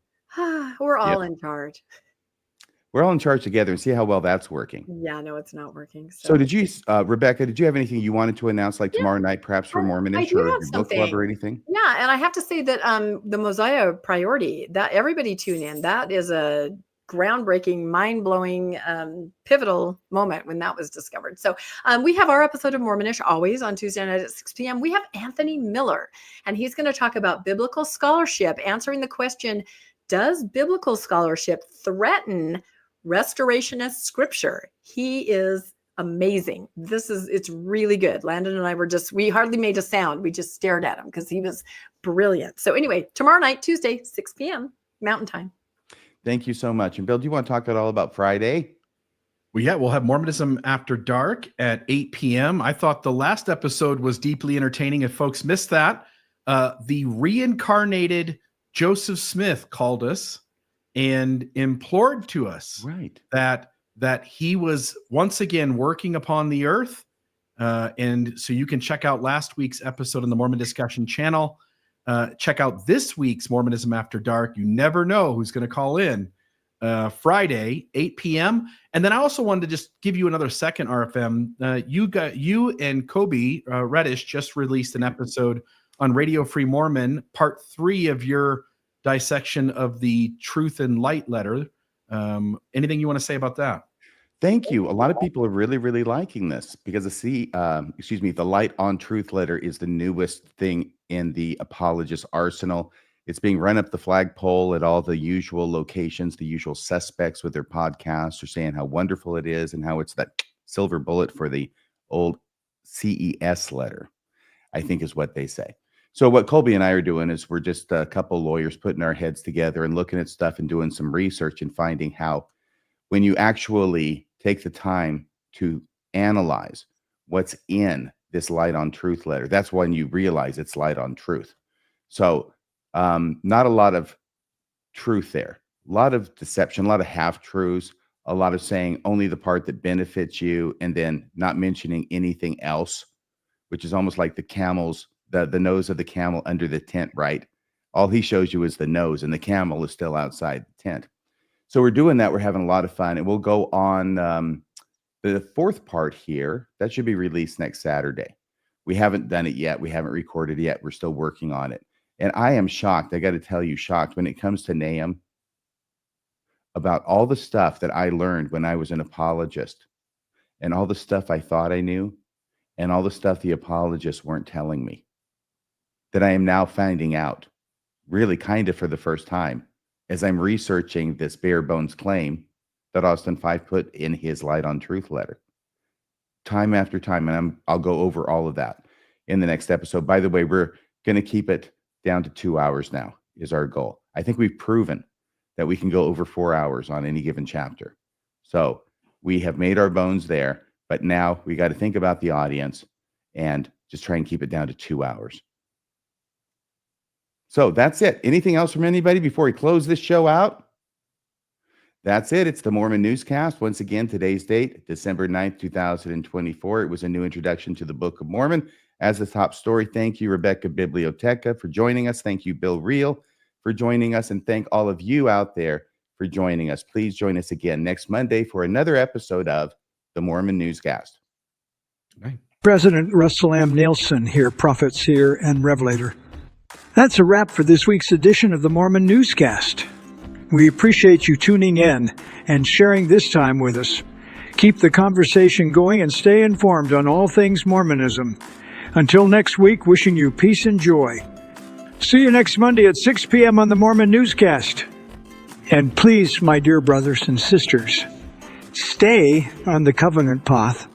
We're all in charge. We're all in charge together and see how well that's working. Yeah, no, it's not working. So did you, Rebecca, did you have anything you wanted to announce like tomorrow night, perhaps for Mormonish or your book club or anything? Yeah, and I have to say that the Mosiah priority, that everybody tune in, that is a groundbreaking, mind-blowing, pivotal moment when that was discovered. So we have our episode of Mormonish always on Tuesday night at 6 p.m. We have Anthony Miller, and he's going to talk about biblical scholarship, answering the question, does biblical scholarship threaten restorationist scripture? He is amazing. It's really good. Landon and I we hardly made a sound. We just stared at him because he was brilliant. So anyway, tomorrow night, Tuesday, 6 p.m. Mountain Time. Thank you so much. And Bill, do you want to talk at all about Friday? Well, yeah, we'll have Mormonism After Dark at 8 p.m. I thought the last episode was deeply entertaining. If folks missed that, the reincarnated Joseph Smith called us and implored to us that he was once again working upon the earth. And so you can check out last week's episode on the Mormon Discussion channel. Check out this week's Mormonism After Dark. You never know who's going to call in. Friday, 8 p.m. And then I also wanted to just give you another second, RFM. You and Kobe Reddish just released an episode on Radio Free Mormon, part 3 of your dissection of the Truth and Light letter. Anything you want to say about that? Thank you. A lot of people are really, really liking this because the Light on Truth letter is the newest thing in the apologist arsenal. It's being run up the flagpole at all the usual locations. The usual suspects with their podcasts are saying how wonderful it is and how it's that silver bullet for the old CES letter, I think is what they say. So what Colby and I are doing is we're just a couple lawyers putting our heads together and looking at stuff and doing some research and finding how when you actually take the time to analyze what's in this Light on Truth letter, that's when you realize it's Light on Truth. So not a lot of truth there, a lot of deception, a lot of half-truths, a lot of saying only the part that benefits you and then not mentioning anything else, which is almost like the nose of the camel under the tent, right? All he shows you is the nose and the camel is still outside the tent. So we're doing that. We're having a lot of fun, and we'll go on the 4th part here. That should be released next Saturday. We haven't done it yet. We haven't recorded it yet. We're still working on it. And I am shocked. I got to tell you, shocked when it comes to Nahum about all the stuff that I learned when I was an apologist and all the stuff I thought I knew and all the stuff the apologists weren't telling me that I am now finding out really kind of for the first time as I'm researching this bare bones claim that Austin 5 put in his Light on Truth letter time after time. And I'll go over all of that in the next episode. By the way, we're going to keep it down to 2 hours now is our goal. I think we've proven that we can go over 4 hours on any given chapter. So we have made our bones there, but now we got to think about the audience and just try and keep it down to 2 hours. So that's it. Anything else from anybody before we close this show out? That's it. It's the Mormon Newscast. Once again, today's date, December 9th, 2024. It was a new introduction to the Book of Mormon as the top story. Thank you, Rebecca Biblioteca, for joining us. Thank you, Bill Reel, for joining us, and thank all of you out there for joining us. Please join us again next Monday for another episode of the Mormon Newscast. Right. President Russell M. Nielsen here, prophet, seer, and revelator. That's a wrap for this week's edition of the Mormon Newscast. We appreciate you tuning in and sharing this time with us. Keep the conversation going and stay informed on all things Mormonism. Until next week, wishing you peace and joy. See you next Monday at 6 p.m. on the Mormon Newscast. And please, my dear brothers and sisters, stay on the covenant path.